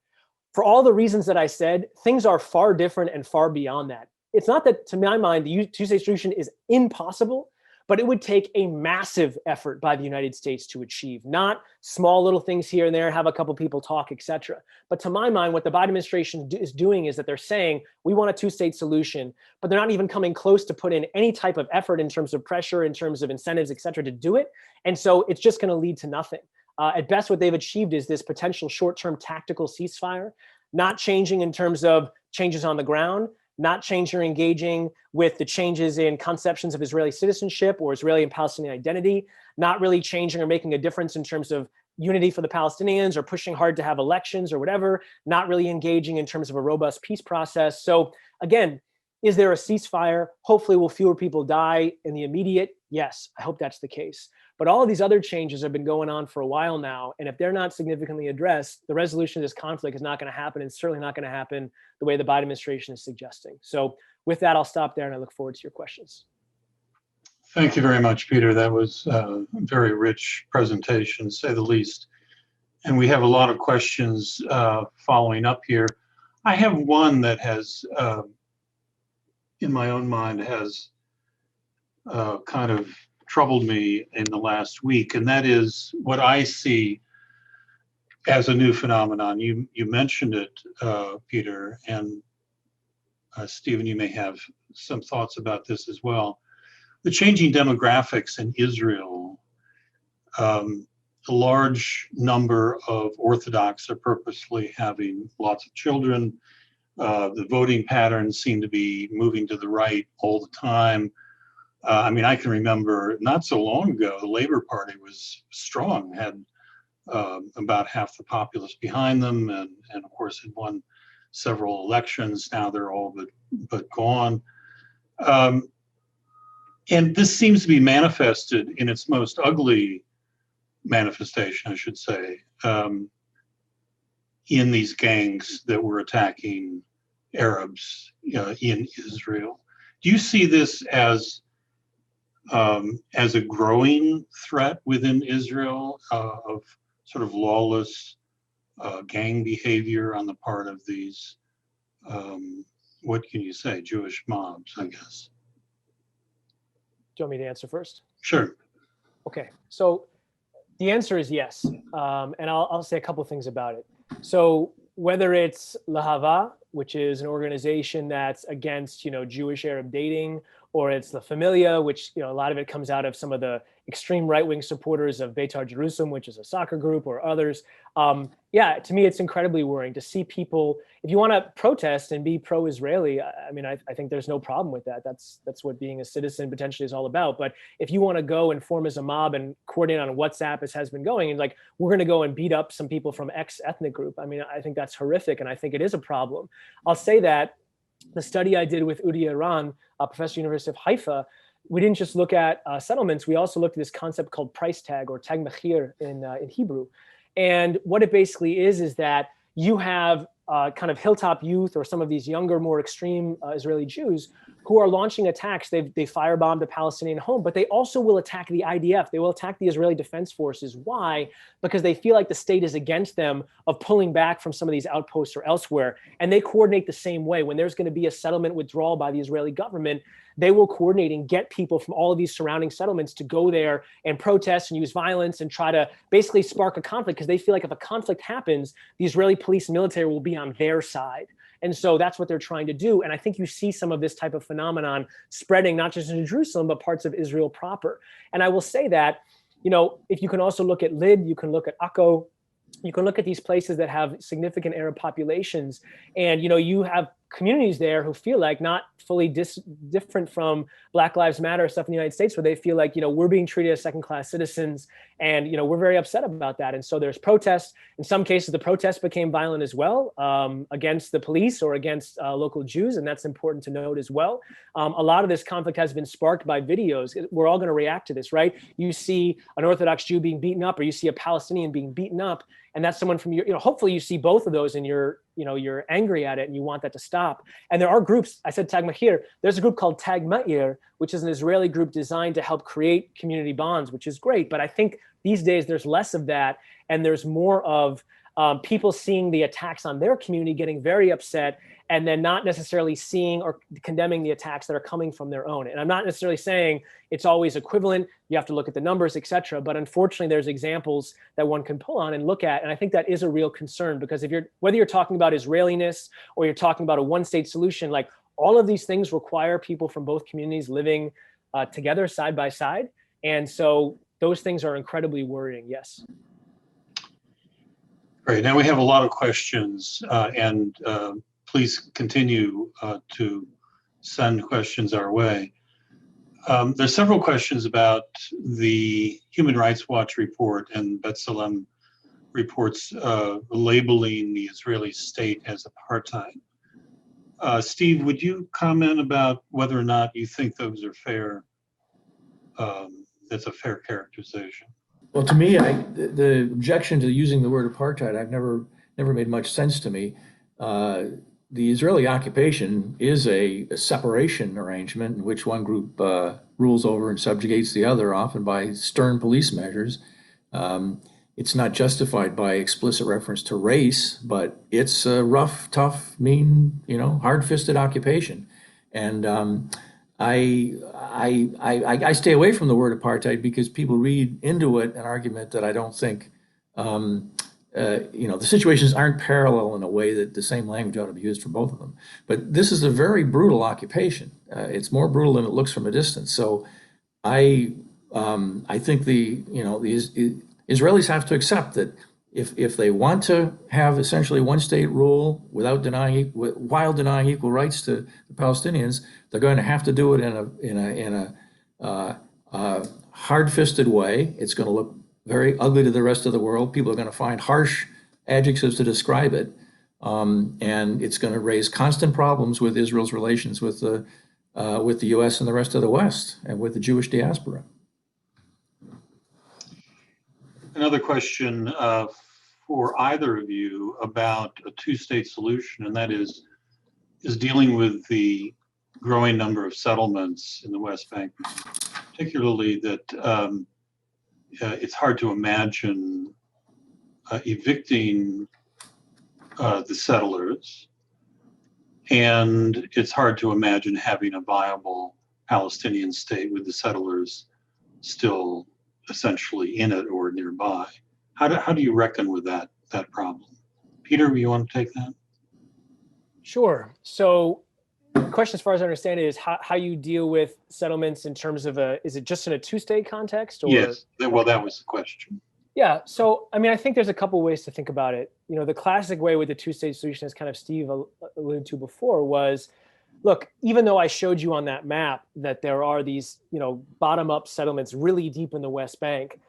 Speaker 3: For all the reasons that I said, things are far different and far beyond that. It's not that, to my mind, the two-state solution is impossible, but it would take a massive effort by the United States to achieve, not small little things here and there, have a couple people talk, etc. But to my mind, what the Biden administration is doing is that they're saying, we want a two-state solution, but they're not even coming close to put in any type of effort in terms of pressure, in terms of incentives, etc., to do it. And so it's just going to lead to nothing. At best, what they've achieved is this potential short-term tactical ceasefire, not changing in terms of changes on the ground, not changing or engaging with the changes in conceptions of Israeli citizenship or Israeli and Palestinian identity, not really changing or making a difference in terms of unity for the Palestinians or pushing hard to have elections or whatever, not really engaging in terms of a robust peace process. So again, is there a ceasefire? Hopefully will fewer people die in the immediate? Yes, I hope that's the case. But all of these other changes have been going on for a while now. And if they're not significantly addressed, the resolution of this conflict is not going to happen, and certainly not going to happen the way the Biden administration is suggesting. So with that, I'll stop there and I look forward to your questions.
Speaker 1: Thank you very much, Peter. That was a very rich presentation, to say the least. And we have a lot of questions following up here. I have one that has, in my own mind, has kind of troubled me in the last week, and that is what I see as a new phenomenon. You mentioned it, Peter, and Stephen, you may have some thoughts about this as well. The changing demographics in Israel, a large number of Orthodox are purposely having lots of children. The voting patterns seem to be moving to the right all the time. I mean, I can remember not so long ago, the Labor Party was strong, had about half the populace behind them, and of course had won several elections. Now they're all but gone. And this seems to be manifested in its most ugly manifestation, I should say, in these gangs that were attacking Arabs in Israel. Do you see this as a growing threat within Israel of sort of lawless gang behavior on the part of these, what can you say, Jewish mobs, I guess?
Speaker 3: Do you want me to answer first?
Speaker 1: Sure.
Speaker 3: Okay, so the answer is yes, and I'll say a couple things about it. So whether it's Lahava, which is an organization that's against, Jewish Arab dating, or it's La Familia, which, a lot of it comes out of some of the extreme right-wing supporters of Beitar Jerusalem, which is a soccer group, or others. Yeah, to me, it's incredibly worrying to see people, if you want to protest and be pro-Israeli, I think there's no problem with that. That's what being a citizen potentially is all about. But if you want to go and form as a mob and coordinate on WhatsApp as has been going, and like, we're going to go and beat up some people from X ethnic group, I think that's horrific. And I think it is a problem. I'll say that the study I did with Udi Iran, a professor at the University of Haifa, we didn't just look at settlements, we also looked at this concept called price tag, or tag machir in Hebrew. And what it basically is that you have kind of hilltop youth or some of these younger, more extreme Israeli Jews who are launching attacks. They firebombed a Palestinian home, but they also will attack the IDF. They will attack the Israeli Defense Forces. Why? Because they feel like the state is against them of pulling back from some of these outposts or elsewhere. And they coordinate the same way. When there's going to be a settlement withdrawal by the Israeli government, they will coordinate and get people from all of these surrounding settlements to go there and protest and use violence and try to basically spark a conflict, because they feel like if a conflict happens, the Israeli police and military will be on their side. And so that's what they're trying to do. And I think you see some of this type of phenomenon spreading, not just in Jerusalem, but parts of Israel proper. And I will say that, if you can also look at Lid, you can look at Akko, you can look at these places that have significant Arab populations, and you have communities there who feel like not fully different from Black Lives Matter stuff in the United States, where they feel like, we're being treated as second-class citizens, and, we're very upset about that. And so there's protests. In some cases, the protests became violent as well, against the police or against local Jews, and that's important to note as well. A lot of this conflict has been sparked by videos. We're all going to react to this, right? You see an Orthodox Jew being beaten up, or you see a Palestinian being beaten up, and that's someone from your, hopefully you see both of those and you're angry at it and you want that to stop. And there are groups, I said Tag Machir, there's a group called Tag Ma'ir, which is an Israeli group designed to help create community bonds, which is great. But I think these days there's less of that, and there's more of people seeing the attacks on their community, getting very upset, and then not necessarily seeing or condemning the attacks that are coming from their own. And I'm not necessarily saying it's always equivalent. You have to look at the numbers, et cetera. But unfortunately, there's examples that one can pull on and look at. And I think that is a real concern, because whether you're talking about Israeliness or you're talking about a one-state solution, like, all of these things require people from both communities living together side by side. And so those things are incredibly worrying, yes.
Speaker 1: Great. Now we have a lot of questions, and please continue to send questions our way. There's several questions about the Human Rights Watch report and B'Tselem reports labeling the Israeli state as apartheid. Steve, would you comment about whether or not you think those are fair? That's a fair characterization.
Speaker 2: Well, to me, the objection to using the word apartheid, I've never made much sense to me. The Israeli occupation is a separation arrangement in which one group rules over and subjugates the other, often by stern police measures. It's not justified by explicit reference to race, but it's a rough, tough, mean, hard-fisted occupation. And I stay away from the word apartheid because people read into it an argument that I don't think, the situations aren't parallel in a way that the same language ought to be used for both of them. But this is a very brutal occupation. It's more brutal than it looks from a distance. So I think the Israelis have to accept that if they want to have essentially one state rule while denying equal rights to the Palestinians, they're going to have to do it in a hard-fisted way. It's going to look very ugly to the rest of the world. People are going to find harsh adjectives to describe it, and it's going to raise constant problems with Israel's relations with the U.S. and the rest of the West, and with the Jewish diaspora.
Speaker 1: Another question for either of you about a two-state solution, and that is dealing with the growing number of settlements in the West Bank, particularly that it's hard to imagine evicting the settlers, and it's hard to imagine having a viable Palestinian state with the settlers still essentially in it or nearby. How do you reckon with that problem? Peter, you want to take that?
Speaker 3: Sure. So the question, as far as I understand it, is how you deal with settlements in terms of is it just in a two-state context? Or?
Speaker 1: Yes, well, that was the question.
Speaker 3: Yeah. So, I mean, I think there's a couple ways to think about it. You know, the classic way with the two-state solution, as kind of Steve alluded to before, was, look, even though I showed you on that map that there are these, bottom-up settlements really deep in the West Bank,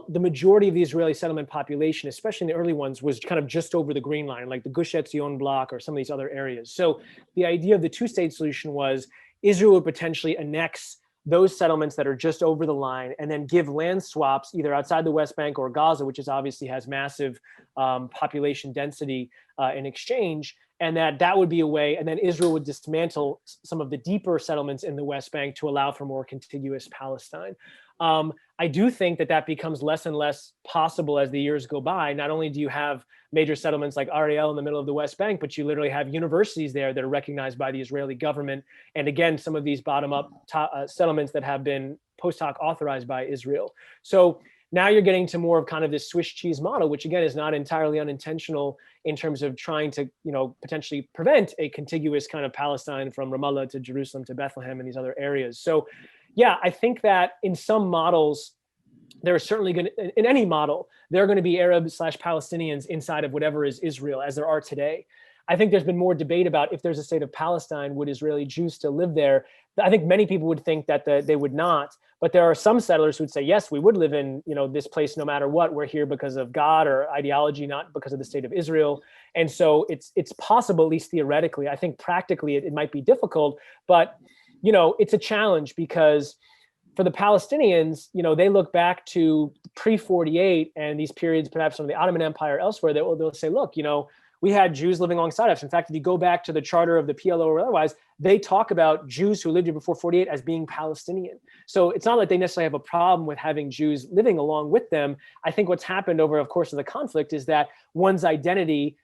Speaker 3: the majority of the Israeli settlement population, especially in the early ones, was kind of just over the Green Line, like the Gush Etzion block or some of these other areas. So the idea of the two-state solution was Israel would potentially annex those settlements that are just over the line and then give land swaps either outside the West Bank or Gaza, which is obviously has massive population density in exchange. And that would be a way, and then Israel would dismantle some of the deeper settlements in the West Bank to allow for more contiguous Palestine. I do think that becomes less and less possible as the years go by. Not only do you have major settlements like Ariel in the middle of the West Bank, but you literally have universities there that are recognized by the Israeli government. And again, some of these bottom-up settlements that have been post hoc authorized by Israel. So now you're getting to more of kind of this Swiss cheese model, which again is not entirely unintentional in terms of trying to, potentially prevent a contiguous kind of Palestine from Ramallah to Jerusalem to Bethlehem and these other areas. So yeah, I think that in some models, there are certainly going to, in any model, there are going to be Arab/Palestinians inside of whatever is Israel, as there are today. I think there's been more debate about if there's a state of Palestine, would Israeli Jews still live there? I think many people would think that they would not, but there are some settlers who would say, yes, we would live in this place no matter what. We're here because of God or ideology, not because of the state of Israel. And so it's possible, at least theoretically. I think practically it might be difficult, but it's a challenge because for the Palestinians, they look back to pre-48 and these periods, perhaps from the Ottoman Empire elsewhere, they'll say, look, we had Jews living alongside us. In fact, if you go back to the charter of the PLO or otherwise, they talk about Jews who lived here before 48 as being Palestinian. So it's not like they necessarily have a problem with having Jews living along with them. I think what's happened over the course of the conflict is that one's identity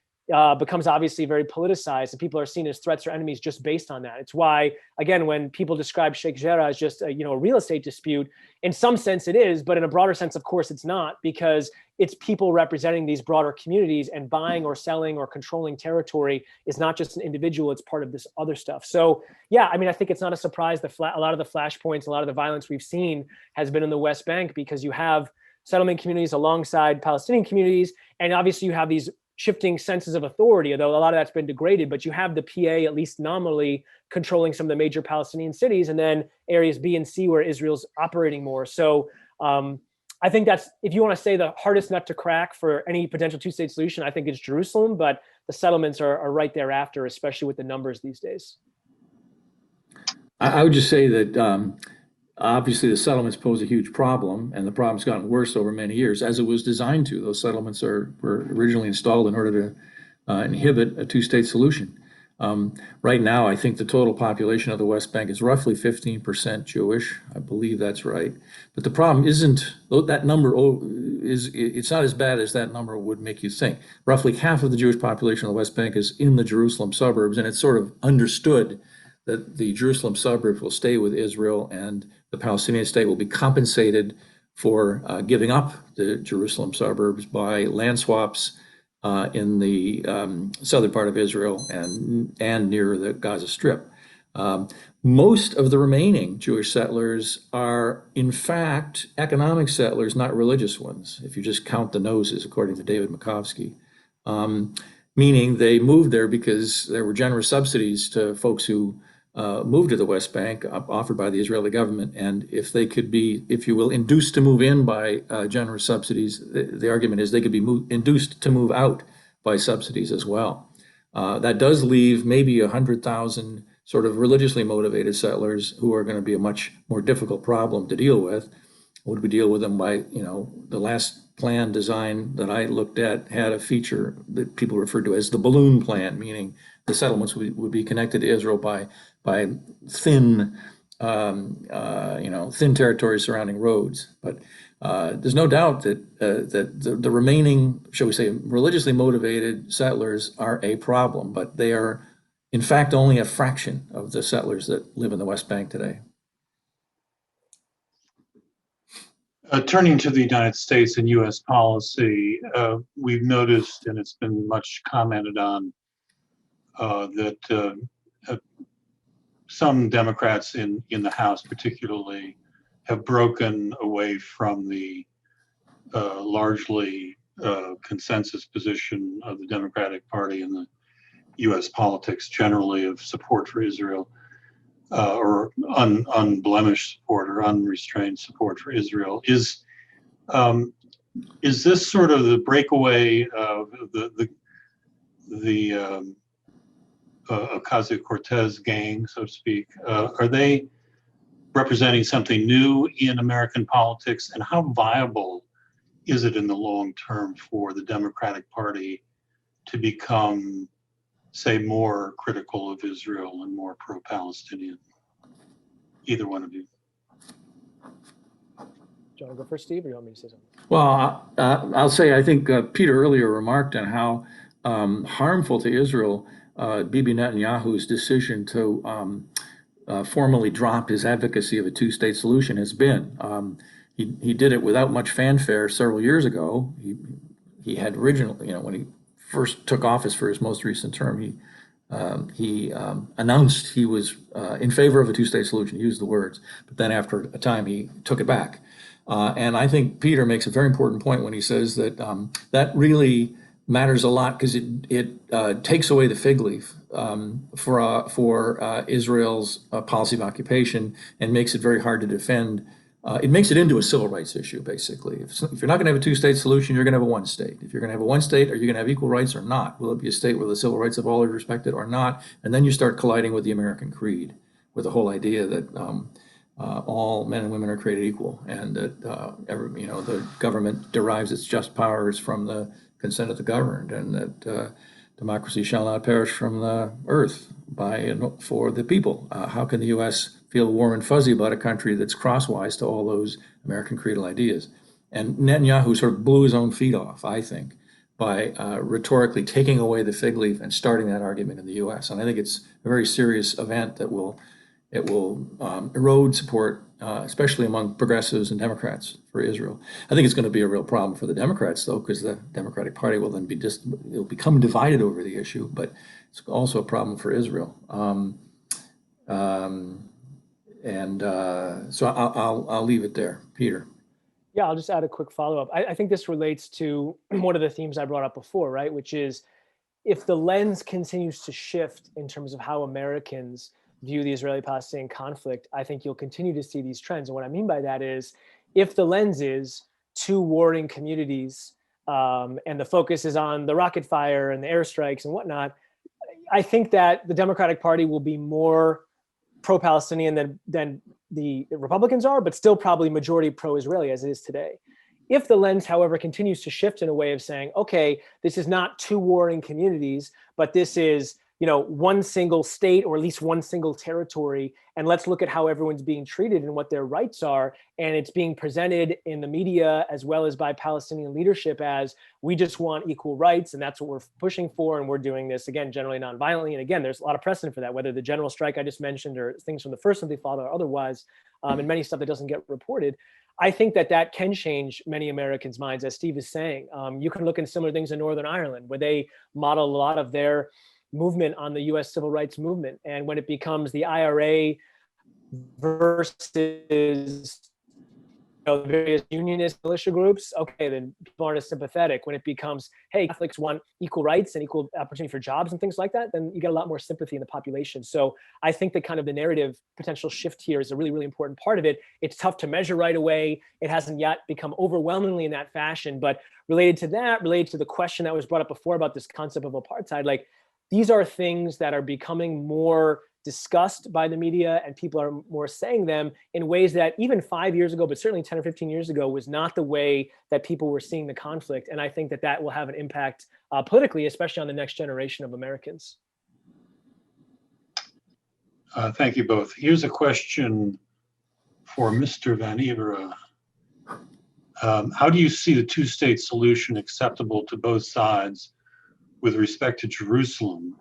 Speaker 3: becomes obviously very politicized and people are seen as threats or enemies just based on that. It's why, again, when people describe Sheikh Jarrah as just a real estate dispute, in some sense it is, but in a broader sense, of course, it's not, because it's people representing these broader communities, and buying or selling or controlling territory is not just an individual, it's part of this other stuff. So yeah, I mean, I think it's not a surprise that a lot of the flashpoints, a lot of the violence we've seen has been in the West Bank, because you have settlement communities alongside Palestinian communities, and obviously you have these shifting senses of authority, although a lot of that's been degraded, but you have the PA at least nominally controlling some of the major Palestinian cities, and then areas B and C where Israel's operating more. So I think that's, if you want to say the hardest nut to crack for any potential two-state solution, I think it's Jerusalem, but the settlements are right thereafter, especially with the numbers these days.
Speaker 2: I would just say that obviously the settlements pose a huge problem, and the problem's gotten worse over many years, as it was designed to. Those settlements were originally installed in order to inhibit a two-state solution. Right now, I think the total population of the West Bank is roughly 15% Jewish. I believe that's right. But the problem isn't that number it's not as bad as that number would make you think. Roughly half of the Jewish population of the West Bank is in the Jerusalem suburbs, and it's sort of understood that the Jerusalem suburbs will stay with Israel, and the Palestinian state will be compensated for giving up the Jerusalem suburbs by land swaps in the southern part of Israel and near the Gaza Strip. Most of the remaining Jewish settlers are, in fact, economic settlers, not religious ones, if you just count the noses, according to David Makovsky. Meaning they moved there because there were generous subsidies to folks who moved to the West Bank offered by the Israeli government. And if they could be, if you will, induced to move in by generous subsidies, the argument is they could be induced to move out by subsidies as well. That does leave maybe 100,000 sort of religiously motivated settlers who are going to be a much more difficult problem to deal with. Would we deal with them by, the last plan design that I looked at had a feature that people referred to as the balloon plan, meaning the settlements would be connected to Israel by thin, thin territory surrounding roads. But there's no doubt that the remaining, shall we say, religiously motivated settlers are a problem, but they are, in fact, only a fraction of the settlers that live in the West Bank today.
Speaker 1: Turning to the United States and U.S. policy, we've noticed, and it's been much commented on, that some Democrats in the House particularly have broken away from the largely consensus position of the Democratic Party and the U.S. politics generally of support for Israel, or unblemished support or unrestrained support for Israel. Is this sort of the breakaway of the Ocasio-Cortez gang, so to speak? Are they representing something new in American politics, and how viable is it in the long term for the Democratic Party to become, say, more critical of Israel and more pro-Palestinian? Either one of you.
Speaker 3: Do you want to go first, Steve, or you want me to say something?
Speaker 2: Well, I'll say, I think Peter earlier remarked on how harmful to Israel Bibi Netanyahu's decision to formally drop his advocacy of a two-state solution has been. He did it without much fanfare several years ago. He had originally, when he first took office for his most recent term, he announced he was in favor of a two-state solution, he used the words, but then after a time he took it back. And I think Peter makes a very important point when he says that that really matters a lot, because it takes away the fig leaf for Israel's policy of occupation and makes it very hard to defend. It makes it into a civil rights issue, basically. If you're not going to have a two-state solution, you're going to have a one state. If you're going to have a one state, are you going to have equal rights or not? Will it be a state where the civil rights of all are respected or not? And then you start colliding with the American creed, with the whole idea that all men and women are created equal, and that the government derives its just powers from the consent of the governed, and that democracy shall not perish from the earth by and for the people. How can the U.S. feel warm and fuzzy about a country that's crosswise to all those American creedal ideas? And Netanyahu sort of blew his own feet off, I think, by rhetorically taking away the fig leaf and starting that argument in the U.S. And I think it's a very serious event that will erode support, especially among progressives and Democrats, for Israel. I think it's going to be a real problem for the Democrats, though, because the Democratic Party will then it'll become divided over the issue, but it's also a problem for Israel. So I'll leave it there. Peter.
Speaker 3: Yeah, I'll just add a quick follow-up. I think this relates to one of the themes I brought up before, right? Which is, if the lens continues to shift in terms of how Americans view the Israeli-Palestinian conflict, I think you'll continue to see these trends. And what I mean by that is, if the lens is two warring communities and the focus is on the rocket fire and the airstrikes and whatnot, I think that the Democratic Party will be more pro-Palestinian than the Republicans are, but still probably majority pro-Israeli as it is today. If the lens, however, continues to shift in a way of saying, okay, this is not two warring communities, but this is, one single state, or at least one single territory, and let's look at how everyone's being treated and what their rights are, and it's being presented in the media as well as by Palestinian leadership as, we just want equal rights, and that's what we're pushing for, and we're doing this, again, generally non-violently. And again, there's a lot of precedent for that, whether the general strike I just mentioned or things from the First Intifada or otherwise, and many stuff that doesn't get reported. I think that can change many Americans' minds, as Steve is saying. You can look at similar things in Northern Ireland, where they model a lot of their movement on the U.S. civil rights movement. And when it becomes the IRA versus the various unionist militia groups, okay, then people aren't as sympathetic. When it becomes, hey, Catholics want equal rights and equal opportunity for jobs and things like that, then you get a lot more sympathy in the population. So I think that kind of the narrative potential shift here is a really, really important part of it. It's tough to measure right away. It hasn't yet become overwhelmingly in that fashion, but related to the question that was brought up before about this concept of apartheid, like, these are things that are becoming more discussed by the media, and people are more saying them in ways that even 5 years ago, but certainly 10 or 15 years ago, was not the way that people were seeing the conflict. And I think that that will have an impact politically, especially on the next generation of Americans.
Speaker 1: Thank you both. Here's a question for Mr. Van Evera. How do you see the two-state solution acceptable to both sides with respect to Jerusalem,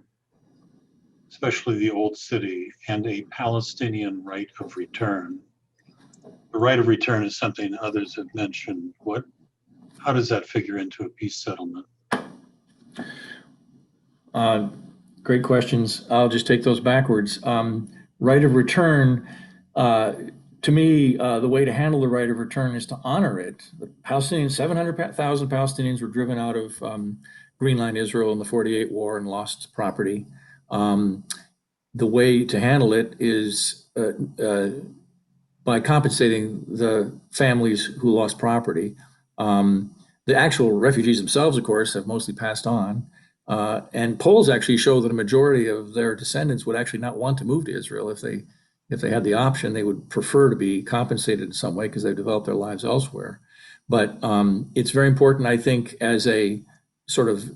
Speaker 1: especially the Old City, and a Palestinian right of return? The right of return is something others have mentioned. How does that figure into a peace settlement?
Speaker 2: Great questions. I'll just take those backwards. Right of return, to me, the way to handle the right of return is to honor it. The Palestinians, 700,000 Palestinians were driven out of Green Line Israel in the 48 war and lost property. The way to handle it is by compensating the families who lost property. The actual refugees themselves, of course, have mostly passed on. And polls actually show that a majority of their descendants would actually not want to move to Israel if they had the option. They would prefer to be compensated in some way because they've developed their lives elsewhere. But it's very important, I think, as a sort of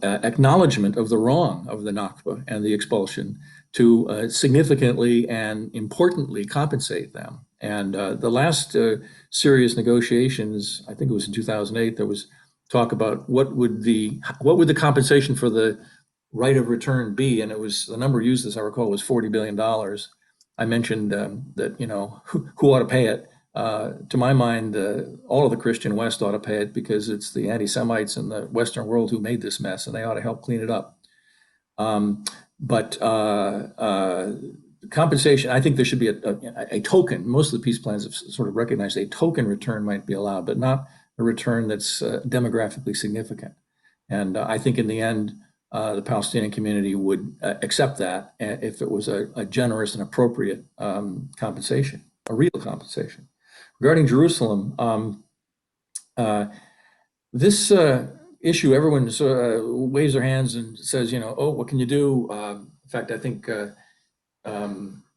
Speaker 2: acknowledgement of the wrong of the Nakba and the expulsion to significantly and importantly compensate them. And the last serious negotiations, I think it was in 2008, there was talk about what would the compensation for the right of return be, and it was, the number used, as I recall, was $40 billion. I mentioned that, you know, who ought to pay it. To my mind, all of the Christian West ought to pay it because it's the anti-Semites in the Western world who made this mess, and they ought to help clean it up. But compensation, I think there should be a token. Most of the peace plans have sort of recognized a token return might be allowed, but not a return that's demographically significant. And I think in the end, the Palestinian community would accept that if it was a generous and appropriate compensation, a real compensation. Regarding Jerusalem, this issue, everyone waves their hands and says, you know, oh, what can you do? In fact, I think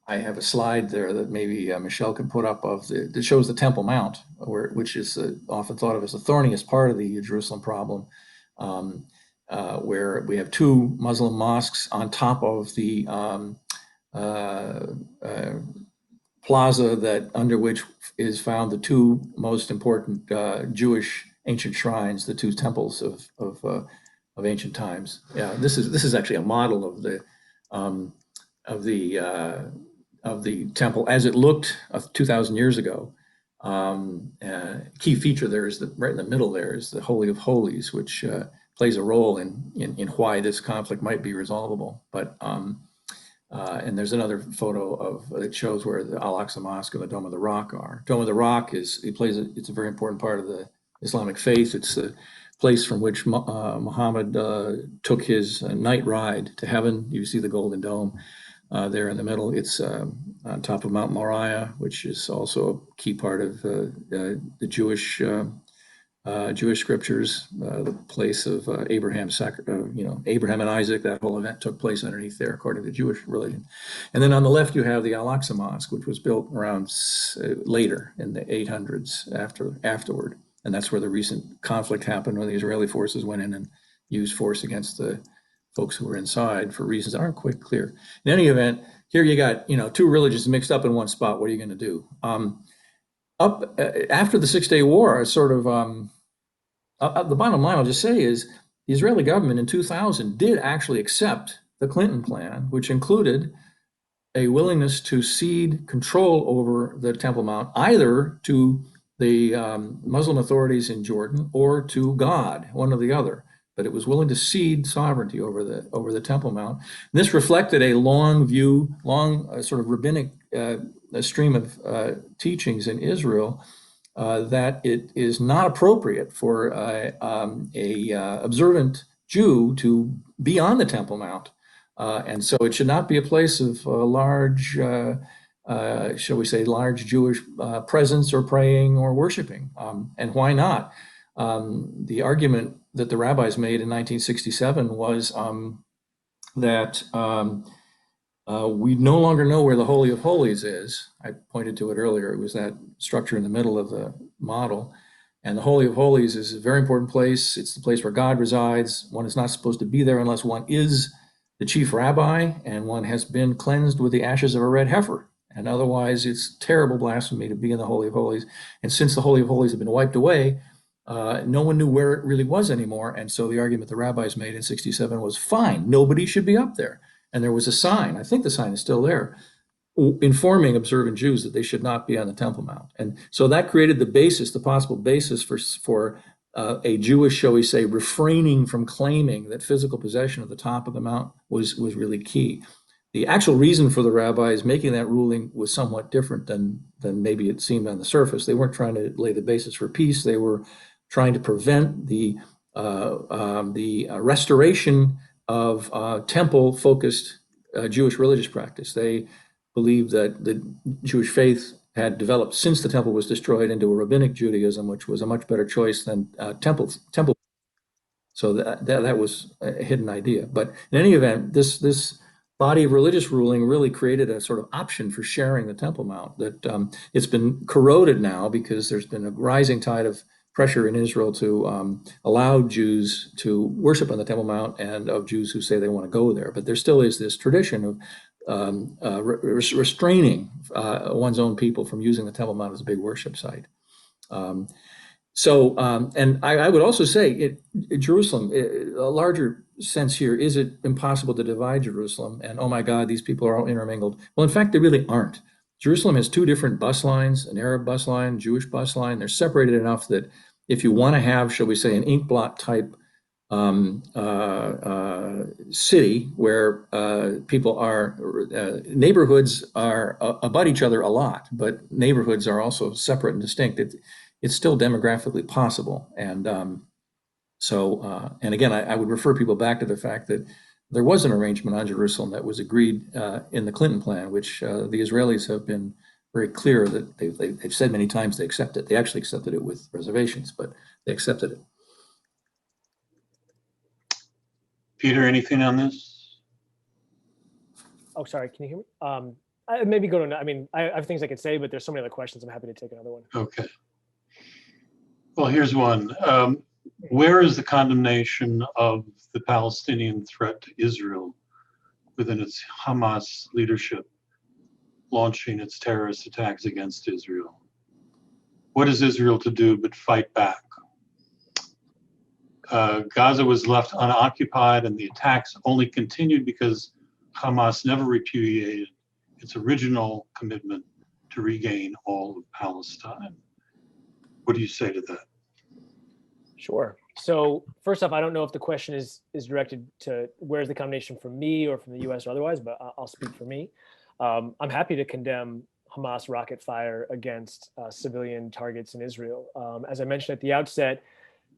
Speaker 2: I have a slide there that maybe Michelle can put up that shows the Temple Mount, which is often thought of as the thorniest part of the Jerusalem problem, where we have two Muslim mosques on top of the plaza under which is found the two most important Jewish ancient shrines, the two temples of ancient times. Yeah, this is actually a model of the temple as it looked 2,000 years ago. Key feature there is right in the middle there is the Holy of Holies, which plays a role in why this conflict might be resolvable. But and there's another photo that shows where the Al-Aqsa Mosque and the Dome of the Rock are. Dome of the Rock it's a very important part of the Islamic faith. It's the place from which Muhammad took his night ride to heaven. You see the Golden Dome there in the middle. It's on top of Mount Moriah, which is also a key part of the Jewish scriptures, the place of Abraham's Abraham and Isaac. That whole event took place underneath there, according to Jewish religion. And then on the left, you have the Al-Aqsa Mosque, which was built around later in the 800s afterward. And that's where the recent conflict happened, when the Israeli forces went in and used force against the folks who were inside for reasons that aren't quite clear. In any event, here you got, two religions mixed up in one spot. What are you going to do? After the 6-Day War, sort of the bottom line I'll just say is the Israeli government in 2000 did actually accept the Clinton plan, which included a willingness to cede control over the Temple Mount, either to the Muslim authorities in Jordan or to God, one or the other. But it was willing to cede sovereignty over the Temple Mount. And this reflected a long sort of rabbinic stream of teachings in Israel that it is not appropriate for a observant Jew to be on the Temple Mount, and so it should not be a place of large, shall we say, large Jewish presence or praying or worshiping. And why not? The argument that the rabbis made in 1967 was that We no longer know where the Holy of Holies is. I pointed to it earlier. It was that structure in the middle of the model. And the Holy of Holies is a very important place. It's the place where God resides. One is not supposed to be there unless one is the chief rabbi and one has been cleansed with the ashes of a red heifer. And otherwise, it's terrible blasphemy to be in the Holy of Holies. And since the Holy of Holies had been wiped away, no one knew where it really was anymore. And so the argument the rabbis made in 67 was fine, nobody should be up there. And there was a sign, I think the sign is still there, informing observant Jews that they should not be on the Temple Mount. And so that created the basis, the possible basis for a Jewish, shall we say, refraining from claiming that physical possession of the top of the mount was really key. The actual reason for the rabbis making that ruling was somewhat different than maybe it seemed on the surface. They weren't trying to lay the basis for peace. They were trying to prevent the restoration of temple-focused Jewish religious practice. They believed that the Jewish faith had developed since the temple was destroyed into a rabbinic Judaism, which was a much better choice than temple. So that was a hidden idea. But in any event, this body of religious ruling really created a sort of option for sharing the Temple Mount that it's been corroded now because there's been a rising tide of pressure in Israel to allow Jews to worship on the Temple Mount and of Jews who say they want to go there. But there still is this tradition of restraining one's own people from using the Temple Mount as a big worship site. And I would also say Jerusalem, a larger sense here, is it impossible to divide Jerusalem? And oh my God, these people are all intermingled. Well, in fact, they really aren't. Jerusalem has two different bus lines, an Arab bus line, Jewish bus line. They're separated enough that if you want to have, shall we say, an ink blot type city where people are, neighborhoods are abut each other a lot, but neighborhoods are also separate and distinct. It's still demographically possible. And and again, I would refer people back to the fact that there was an arrangement on Jerusalem that was agreed in the Clinton plan, which the Israelis have been very clear that they've said many times they accept it. They actually accepted it with reservations, but they accepted it.
Speaker 1: Peter, anything on this?
Speaker 3: Oh, sorry. Can you hear me? Maybe go to, I have things I could say, but there's so many other questions. I'm happy to take another one.
Speaker 1: Okay. Well, here's one. Where is the condemnation of the Palestinian threat to Israel within its Hamas leadership launching its terrorist attacks against Israel? What is Israel to do but fight back? Gaza was left unoccupied and the attacks only continued because Hamas never repudiated its original commitment to regain all of Palestine. What do you say to that? Sure.
Speaker 3: So first off, I don't know if the question is directed to where's the condemnation from me or from the US or otherwise, but I'll speak for me. I'm happy to condemn Hamas rocket fire against civilian targets in Israel. As I mentioned at the outset,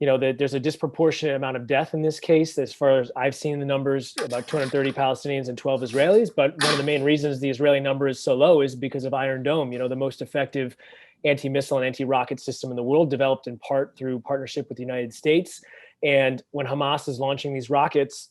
Speaker 3: there's a disproportionate amount of death in this case. As far as I've seen the numbers, about 230 Palestinians and 12 Israelis. But one of the main reasons the Israeli number is so low is because of Iron Dome, the most effective anti-missile and anti-rocket system in the world, developed in part through partnership with the United States. And when Hamas is launching these rockets,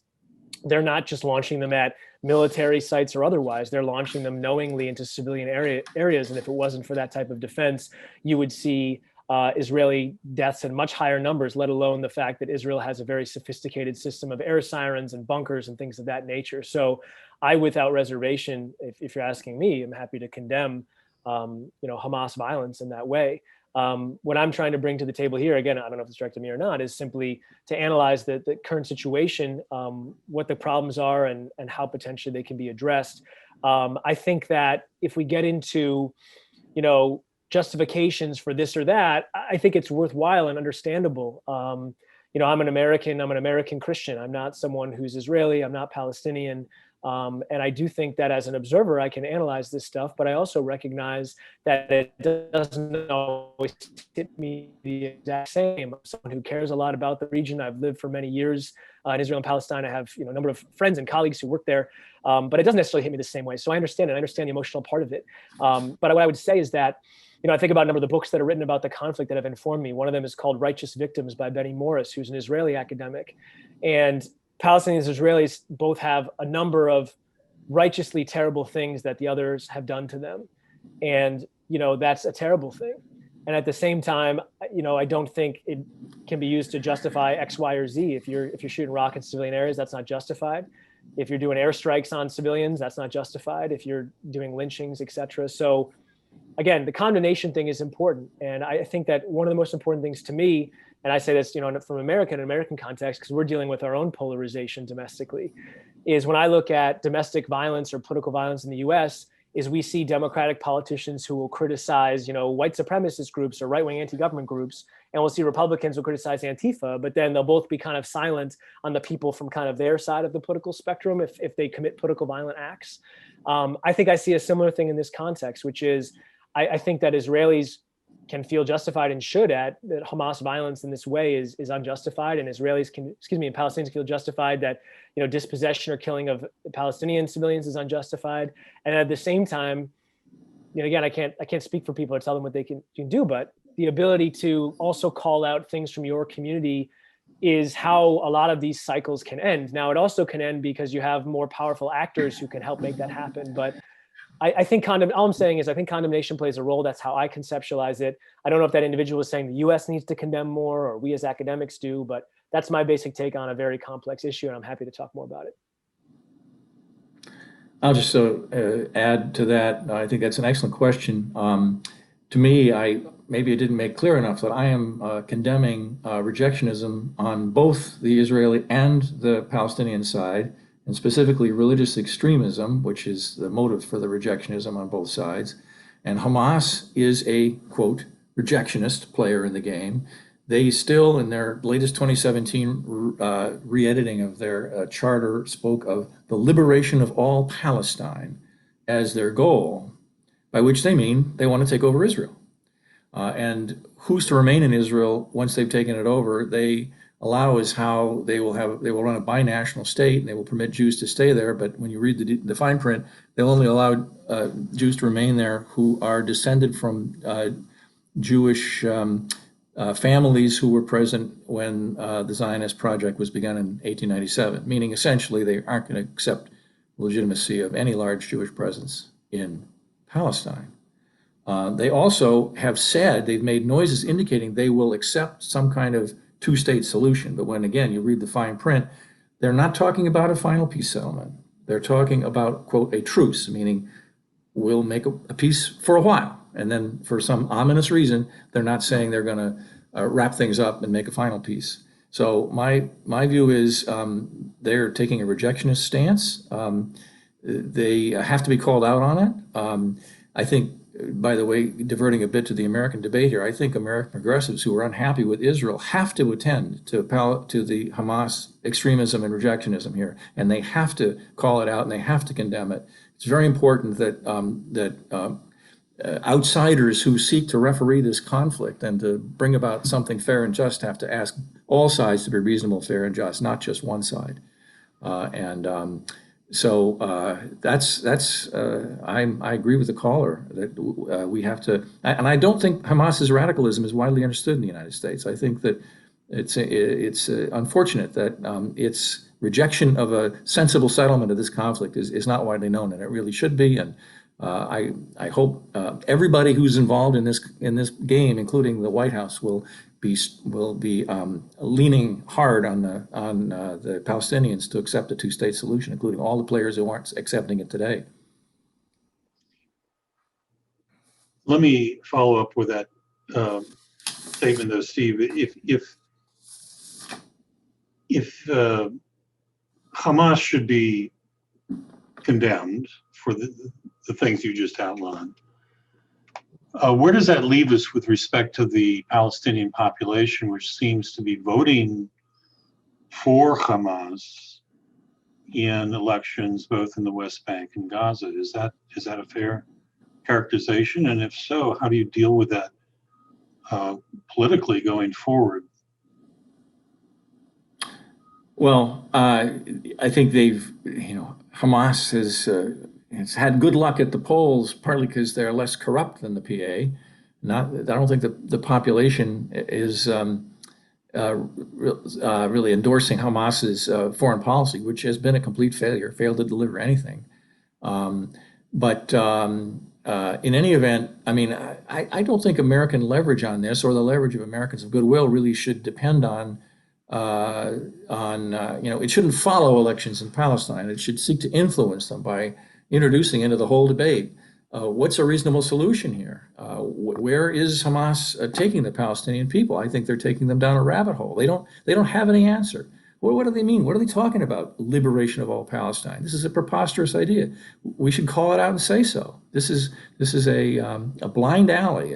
Speaker 3: they're not just launching them at military sites or otherwise. They're launching them knowingly into civilian areas. And if it wasn't for that type of defense, you would see Israeli deaths in much higher numbers, let alone the fact that Israel has a very sophisticated system of air sirens and bunkers and things of that nature. So I, without reservation, if you're asking me, I'm happy to condemn Hamas violence in that way. What I'm trying to bring to the table here, again, I don't know if it's directed to me or not, is simply to analyze the current situation, what the problems are and how potentially they can be addressed. I think that if we get into, justifications for this or that, I think it's worthwhile and understandable. I'm an American Christian. I'm not someone who's Israeli. I'm not Palestinian. And I do think that as an observer, I can analyze this stuff, but I also recognize that it doesn't always hit me the exact same. I'm someone who cares a lot about the region. I've lived for many years in Israel and Palestine. I have a number of friends and colleagues who work there, but it doesn't necessarily hit me the same way. So I understand it. I understand the emotional part of it. But what I would say is that, I think about a number of the books that are written about the conflict that have informed me. One of them is called Righteous Victims by Benny Morris, who's an Israeli academic. And Palestinians and Israelis both have a number of righteously terrible things that the others have done to them. And, that's a terrible thing. And at the same time, I don't think it can be used to justify X, Y, or Z. If you're shooting rockets in civilian areas, that's not justified. If you're doing airstrikes on civilians, that's not justified. If you're doing lynchings, etc. So again, the condemnation thing is important. And I think that one of the most important things to me, and I say this, from an American context, because we're dealing with our own polarization domestically, is when I look at domestic violence or political violence in the US, is we see Democratic politicians who will criticize, white supremacist groups or right-wing anti-government groups, and we'll see Republicans who criticize Antifa, but then they'll both be kind of silent on the people from kind of their side of the political spectrum if they commit political violent acts. I think I see a similar thing in this context, which is I think that Israelis can feel justified and should that Hamas violence in this way is unjustified, and Israelis and Palestinians feel justified that dispossession or killing of Palestinian civilians is unjustified. And at the same time, again, I can't speak for people or tell them what they can do, but the ability to also call out things from your community is how a lot of these cycles can end. Now, it also can end because you have more powerful actors who can help make that happen. But I think all I'm saying is I think condemnation plays a role. That's how I conceptualize it. I don't know if that individual is saying the US needs to condemn more or we as academics do, but that's my basic take on a very complex issue, and I'm happy to talk more about it.
Speaker 2: I'll just add to that. I think that's an excellent question. To me, maybe it didn't make clear enough that I am condemning rejectionism on both the Israeli and the Palestinian side, and specifically religious extremism, which is the motive for the rejectionism on both sides. And Hamas is a, quote, rejectionist player in the game. They still, in their latest 2017 re-editing of their charter, spoke of the liberation of all Palestine as their goal, by which they mean they want to take over Israel. And who's to remain in Israel once they've taken it over, they allow is how they will run a binational state, and they will permit Jews to stay there. But when you read the fine print, they'll only allow Jews to remain there who are descended from Jewish families who were present when the Zionist project was begun in 1897, meaning essentially they aren't going to accept legitimacy of any large Jewish presence in Palestine. They also have said, they've made noises indicating they will accept some kind of two-state solution. But when, again, you read the fine print, they're not talking about a final peace settlement. They're talking about, quote, a truce, meaning we'll make a peace for a while. And then for some ominous reason, they're not saying they're going to wrap things up and make a final peace. So my view is they're taking a rejectionist stance. They have to be called out on it. I think, by the way, diverting a bit to the American debate here, I think American progressives who are unhappy with Israel have to attend to the Hamas extremism and rejectionism here, and they have to call it out and they have to condemn it. It's very important that outsiders who seek to referee this conflict and to bring about something fair and just have to ask all sides to be reasonable, fair, and just, not just one side. So I agree with the caller that we have to, and I don't think Hamas's radicalism is widely understood in the United States. I think that it's unfortunate that its rejection of a sensible settlement of this conflict is not widely known, and it really should be. And I hope everybody who's involved in this game, including the White House, will be leaning hard on the Palestinians to accept a two-state solution, including all the players who aren't accepting it today.
Speaker 1: Let me follow up with that statement, though, Steve. If Hamas should be condemned for the things you just outlined, where does that leave us with respect to the Palestinian population, which seems to be voting for Hamas in elections both in the West Bank and Gaza? Is that a fair characterization? And if so, how do you deal with that politically going forward?
Speaker 2: Well, I think Hamas has had good luck at the polls, partly because they're less corrupt than the PA. I don't think the population is really endorsing Hamas's foreign policy, which has been a complete failure, failed to deliver anything. In any event, I mean, I don't think American leverage on this or the leverage of Americans of goodwill really should depend on, it shouldn't follow elections in Palestine. It should seek to influence them by introducing into the whole debate what's a reasonable solution here? Where is Hamas taking the Palestinian people? I think they're taking them down a rabbit hole. They don't have any answer. What do they mean? What are they talking about? Liberation of all Palestine. This is a preposterous idea. We should call it out and say so. This is a blind alley,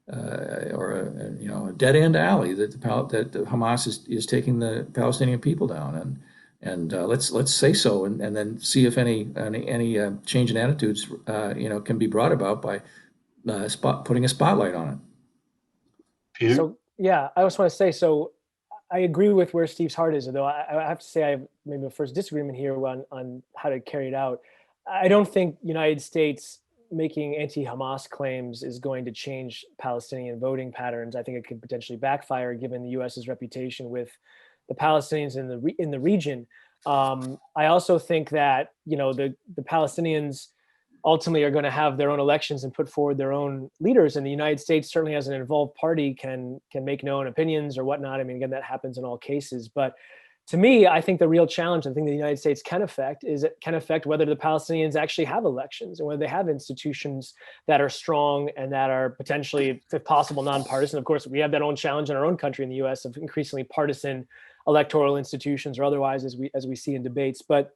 Speaker 2: or a dead end alley that Hamas is taking the Palestinian people down, and let's say so, and then see if any change in attitudes can be brought about by putting a spotlight on it.
Speaker 1: Peter?
Speaker 3: So yeah, I just want to say, so I agree with where Steve's heart is, although I have to say I have maybe a first disagreement here on how to carry it out. I don't think United States making anti-Hamas claims is going to change Palestinian voting patterns. I think it could potentially backfire given the US's reputation with the Palestinians in the region. I also think that the Palestinians ultimately are going to have their own elections and put forward their own leaders. And the United States, certainly as an involved party, can make known opinions or whatnot. I mean, again, that happens in all cases. But to me, I think the real challenge, I think the United States can affect whether the Palestinians actually have elections and whether they have institutions that are strong and that are potentially, if possible, nonpartisan. Of course, we have that own challenge in our own country in the US of increasingly partisan electoral institutions or otherwise, as we see in debates. But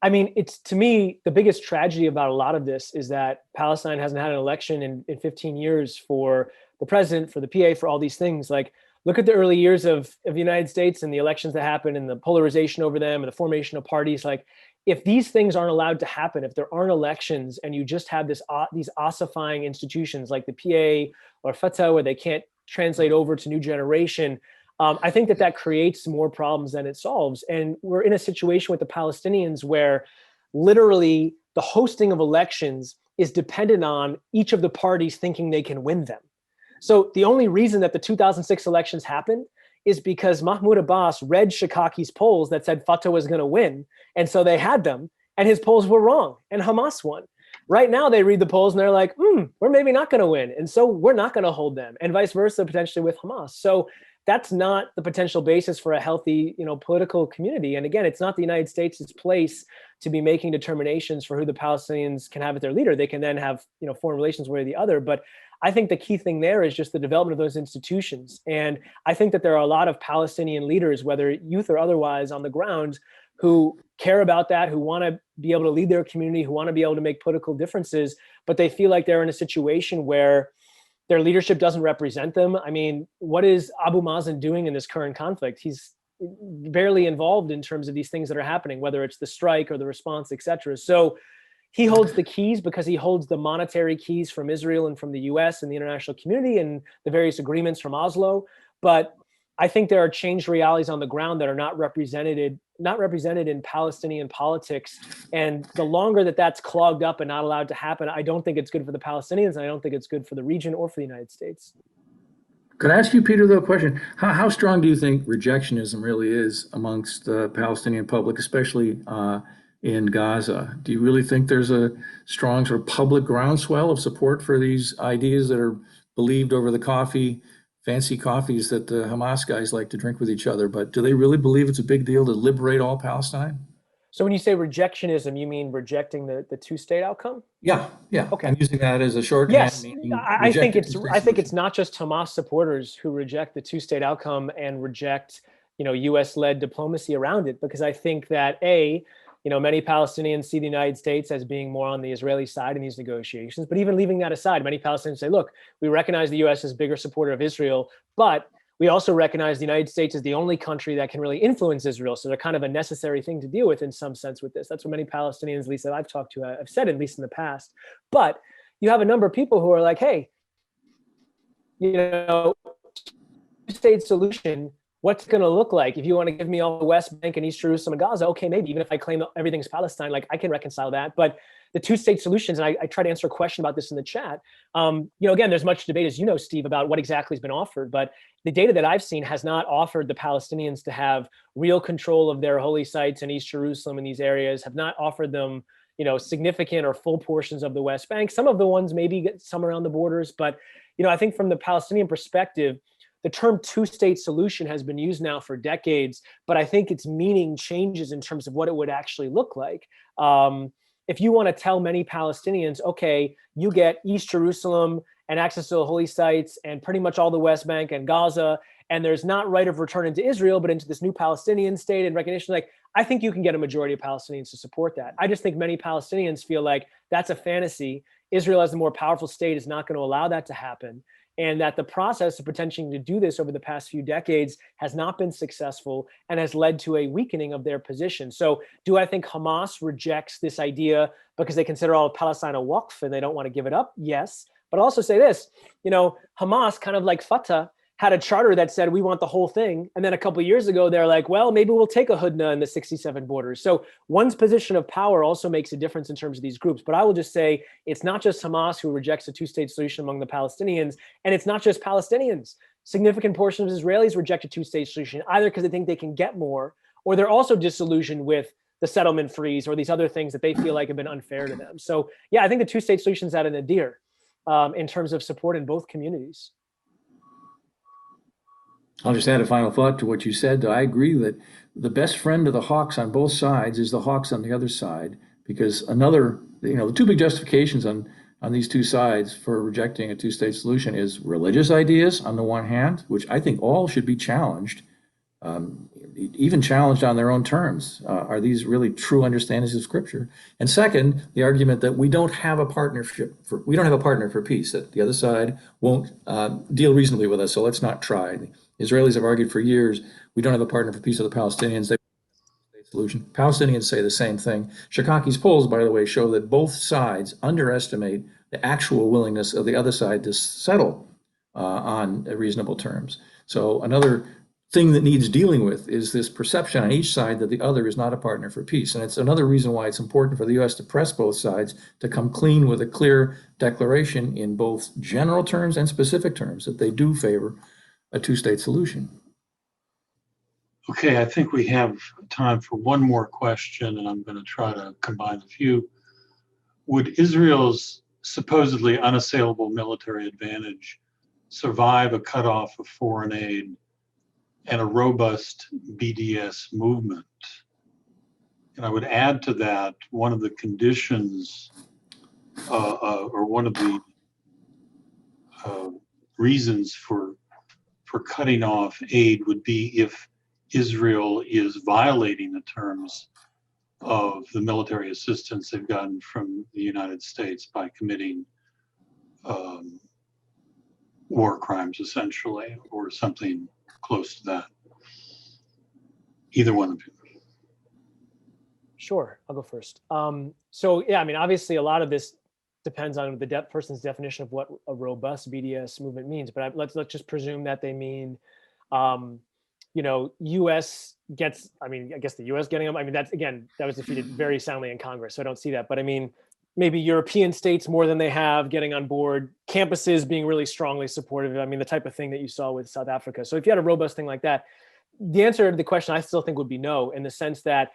Speaker 3: I mean, it's, to me, the biggest tragedy about a lot of this is that Palestine hasn't had an election in 15 years for the president, for the PA, for all these things. Like, look at the early years of the United States and the elections that happened and the polarization over them and the formation of parties. Like, if these things aren't allowed to happen, if there aren't elections and you just have these ossifying institutions like the PA or Fatah where they can't translate over to new generation, I think that creates more problems than it solves. And we're in a situation with the Palestinians where literally the hosting of elections is dependent on each of the parties thinking they can win them. So the only reason that the 2006 elections happened is because Mahmoud Abbas read Shikaki's polls that said Fatah was going to win. And so they had them, and his polls were wrong, and Hamas won. Right now, they read the polls and they're like, we're maybe not going to win. And so we're not going to hold them, and vice versa, potentially with Hamas. So that's not the potential basis for a healthy, political community. And again, it's not the United States' place to be making determinations for who the Palestinians can have as their leader. They can then have, foreign relations one way or the other. But I think the key thing there is just the development of those institutions. And I think that there are a lot of Palestinian leaders, whether youth or otherwise, on the ground who care about that, who want to be able to lead their community, who want to be able to make political differences, but they feel like they're in a situation where their leadership doesn't represent them. I mean, what is Abu Mazen doing in this current conflict? He's barely involved in terms of these things that are happening, whether it's the strike or the response, et cetera. So he holds the keys because he holds the monetary keys from Israel and from the US and the international community and the various agreements from Oslo. But I think there are changed realities on the ground that are not represented in Palestinian politics. And the longer that that's clogged up and not allowed to happen, I don't think it's good for the Palestinians. And I don't think it's good for the region or for the United States.
Speaker 2: Could I ask you, Peter, the question, how strong do you think rejectionism really is amongst the Palestinian public, especially in Gaza? Do you really think there's a strong sort of public groundswell of support for these ideas that are believed over the fancy coffees that the Hamas guys like to drink with each other? But do they really believe it's a big deal to liberate all Palestine?
Speaker 3: So when you say rejectionism, you mean rejecting the two-state outcome?
Speaker 2: Yeah. Okay. I'm using that as a shorthand.
Speaker 3: Yes, I think it's not just Hamas supporters who reject the two-state outcome and reject, U.S.-led diplomacy around it, because I think that many Palestinians see the United States as being more on the Israeli side in these negotiations. But even leaving that aside, many Palestinians say, look, we recognize the U.S. as a bigger supporter of Israel, but we also recognize the United States is the only country that can really influence Israel. So they're kind of a necessary thing to deal with in some sense with this. That's what many Palestinians, at least that I've talked to, have said, at least in the past. But you have a number of people who are like, hey, two-state solution what's going to look like? If you want to give me all the West Bank and East Jerusalem and Gaza, okay, maybe even if I claim everything's Palestine, like I can reconcile that. But the two-state solutions, and I try to answer a question about this in the chat. Again, there's much debate, as you know, Steve, about what exactly has been offered. But the data that I've seen has not offered the Palestinians to have real control of their holy sites in East Jerusalem and these areas, have not offered them, significant or full portions of the West Bank. Some of the ones maybe get some around the borders, but I think from the Palestinian perspective, the term two-state solution has been used now for decades, but I think its meaning changes in terms of what it would actually look like. If you want to tell many Palestinians, okay, you get East Jerusalem and access to the holy sites and pretty much all the West Bank and Gaza, and there's not right of return into Israel, but into this new Palestinian state and recognition, I think you can get a majority of Palestinians to support that. I just think many Palestinians feel like that's a fantasy. Israel as the more powerful state is not going to allow that to happen. And that the process of pretending to do this over the past few decades has not been successful and has led to a weakening of their position. So do I think Hamas rejects this idea because they consider all of Palestine a waqf and they don't want to give it up? Yes. But I'll also say this, Hamas, kind of like Fatah, had a charter that said we want the whole thing. And then a couple of years ago, they're like, well, maybe we'll take a hudna in the 67 borders. So one's position of power also makes a difference in terms of these groups. But I will just say it's not just Hamas who rejects a two-state solution among the Palestinians, and it's not just Palestinians. Significant portions of Israelis reject a two-state solution, either because they think they can get more, or they're also disillusioned with the settlement freeze or these other things that they feel like have been unfair to them. So yeah, I think the two-state solution is at a nadir in terms of support in both communities.
Speaker 2: I'll just add a final thought to what you said. I agree that the best friend of the hawks on both sides is the hawks on the other side, because the two big justifications on these two sides for rejecting a two-state solution is religious ideas on the one hand, which I think all should be challenged, even challenged on their own terms. Are these really true understandings of Scripture? And second, the argument that we don't have a partner for peace, that the other side won't deal reasonably with us, so let's not try. Israelis have argued for years, we don't have a partner for peace with the Palestinians. They want a solution. Palestinians say the same thing. Shikaki's polls, by the way, show that both sides underestimate the actual willingness of the other side to settle on reasonable terms. So another thing that needs dealing with is this perception on each side that the other is not a partner for peace. And it's another reason why it's important for the U.S. to press both sides to come clean with a clear declaration in both general terms and specific terms that they do favor a two-state solution.
Speaker 1: Okay, I think we have time for one more question, and I'm going to try to combine a few. Would Israel's supposedly unassailable military advantage survive a cutoff of foreign aid and a robust BDS movement? And I would add to that, one of the conditions or one of the reasons for cutting off aid would be if Israel is violating the terms of the military assistance they've gotten from the United States by committing war crimes, essentially, or something close to that. Either one of you.
Speaker 3: Sure, I'll go first. So yeah, I mean, obviously a lot of this depends on the person's definition of what a robust BDS movement means. But let's just presume that they mean, U.S. gets. I mean, I guess the U.S. getting them. I mean, that was defeated very soundly in Congress, so I don't see that. But I mean, maybe European states more than they have getting on board, campuses being really strongly supportive. I mean, the type of thing that you saw with South Africa. So if you had a robust thing like that, the answer to the question I still think would be no, in the sense that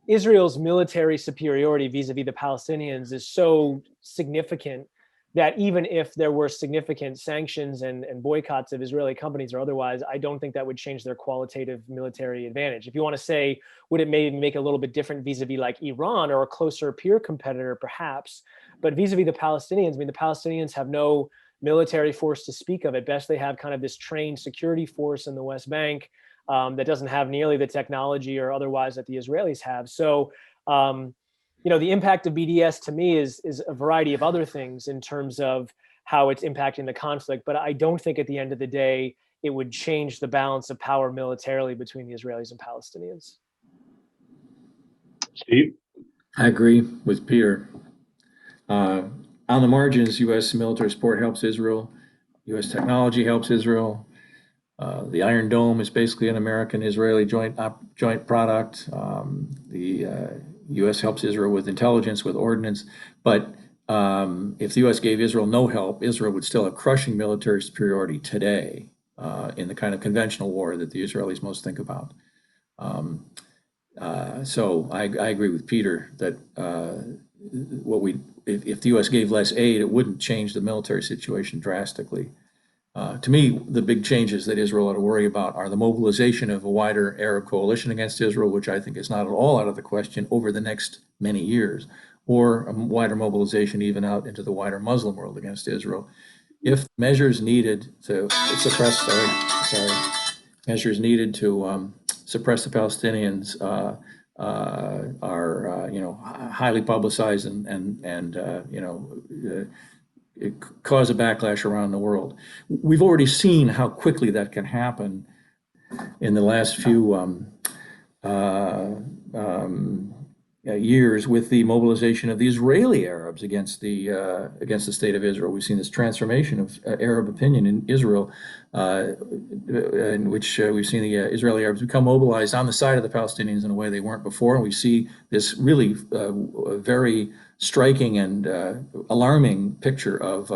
Speaker 3: Israel's military superiority vis-a-vis the Palestinians is so significant that even if there were significant sanctions and boycotts of Israeli companies or otherwise, I don't think that would change their qualitative military advantage. If you want to say, would it maybe make it a little bit different vis-a-vis like Iran or a closer peer competitor, perhaps, but vis-a-vis the Palestinians, I mean, the Palestinians have no military force to speak of. At best, they have kind of this trained security force in the West Bank that doesn't have nearly the technology or otherwise that the Israelis have. So, the impact of BDS to me is a variety of other things in terms of how it's impacting the conflict. But I don't think at the end of the day, it would change the balance of power militarily between the Israelis and Palestinians.
Speaker 1: Steve?
Speaker 2: I agree with Peter. On the margins, U.S. military support helps Israel. U.S. technology helps Israel. The Iron Dome is basically an American-Israeli joint product. The U.S. helps Israel with intelligence, with ordnance, but if the U.S. gave Israel no help, Israel would still have crushing military superiority today in the kind of conventional war that the Israelis most think about. So I agree with Peter that if the U.S. gave less aid, it wouldn't change the military situation drastically. To me, the big changes that Israel ought to worry about are the mobilization of a wider Arab coalition against Israel, which I think is not at all out of the question over the next many years, or a wider mobilization even out into the wider Muslim world against Israel. If measures needed to suppress, measures needed to suppress the Palestinians are highly publicized and it cause a backlash around the world. We've already seen how quickly that can happen in the last few years with the mobilization of the Israeli Arabs against the state of Israel. We've seen this transformation of Arab opinion in Israel, in which we've seen the Israeli Arabs become mobilized on the side of the Palestinians in a way they weren't before. And we see this really very striking and alarming picture of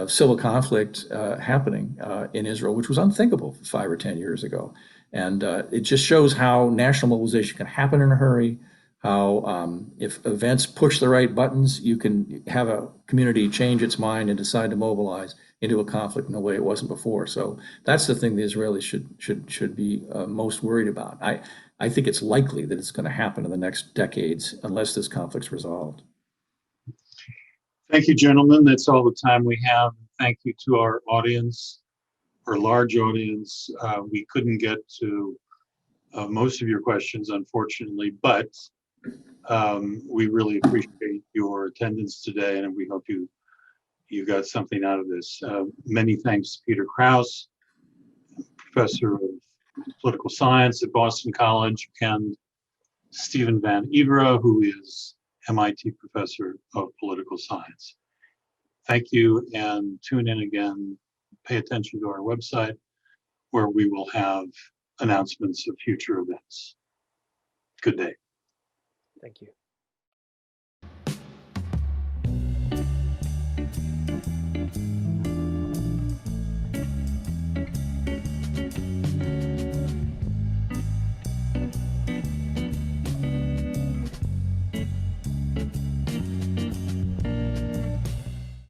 Speaker 2: civil conflict happening in Israel, which was unthinkable 5 or 10 years ago. And it just shows how national mobilization can happen in a hurry, how if events push the right buttons, you can have a community change its mind and decide to mobilize into a conflict in a way it wasn't before. So that's the thing the Israelis should be most worried about. I think it's likely that it's going to happen in the next decades unless this conflict's resolved.
Speaker 1: Thank you, gentlemen. That's all the time we have. Thank you to our audience, our large audience. We couldn't get to most of your questions, unfortunately, but we really appreciate your attendance today, and we hope you got something out of this. Many thanks to Peter Krause, professor of political science at Boston College, and Stephen Van Evera, who is MIT professor of political science. Thank you, and tune in again. Pay attention to our website, where we will have announcements of future events. Good day.
Speaker 3: Thank you.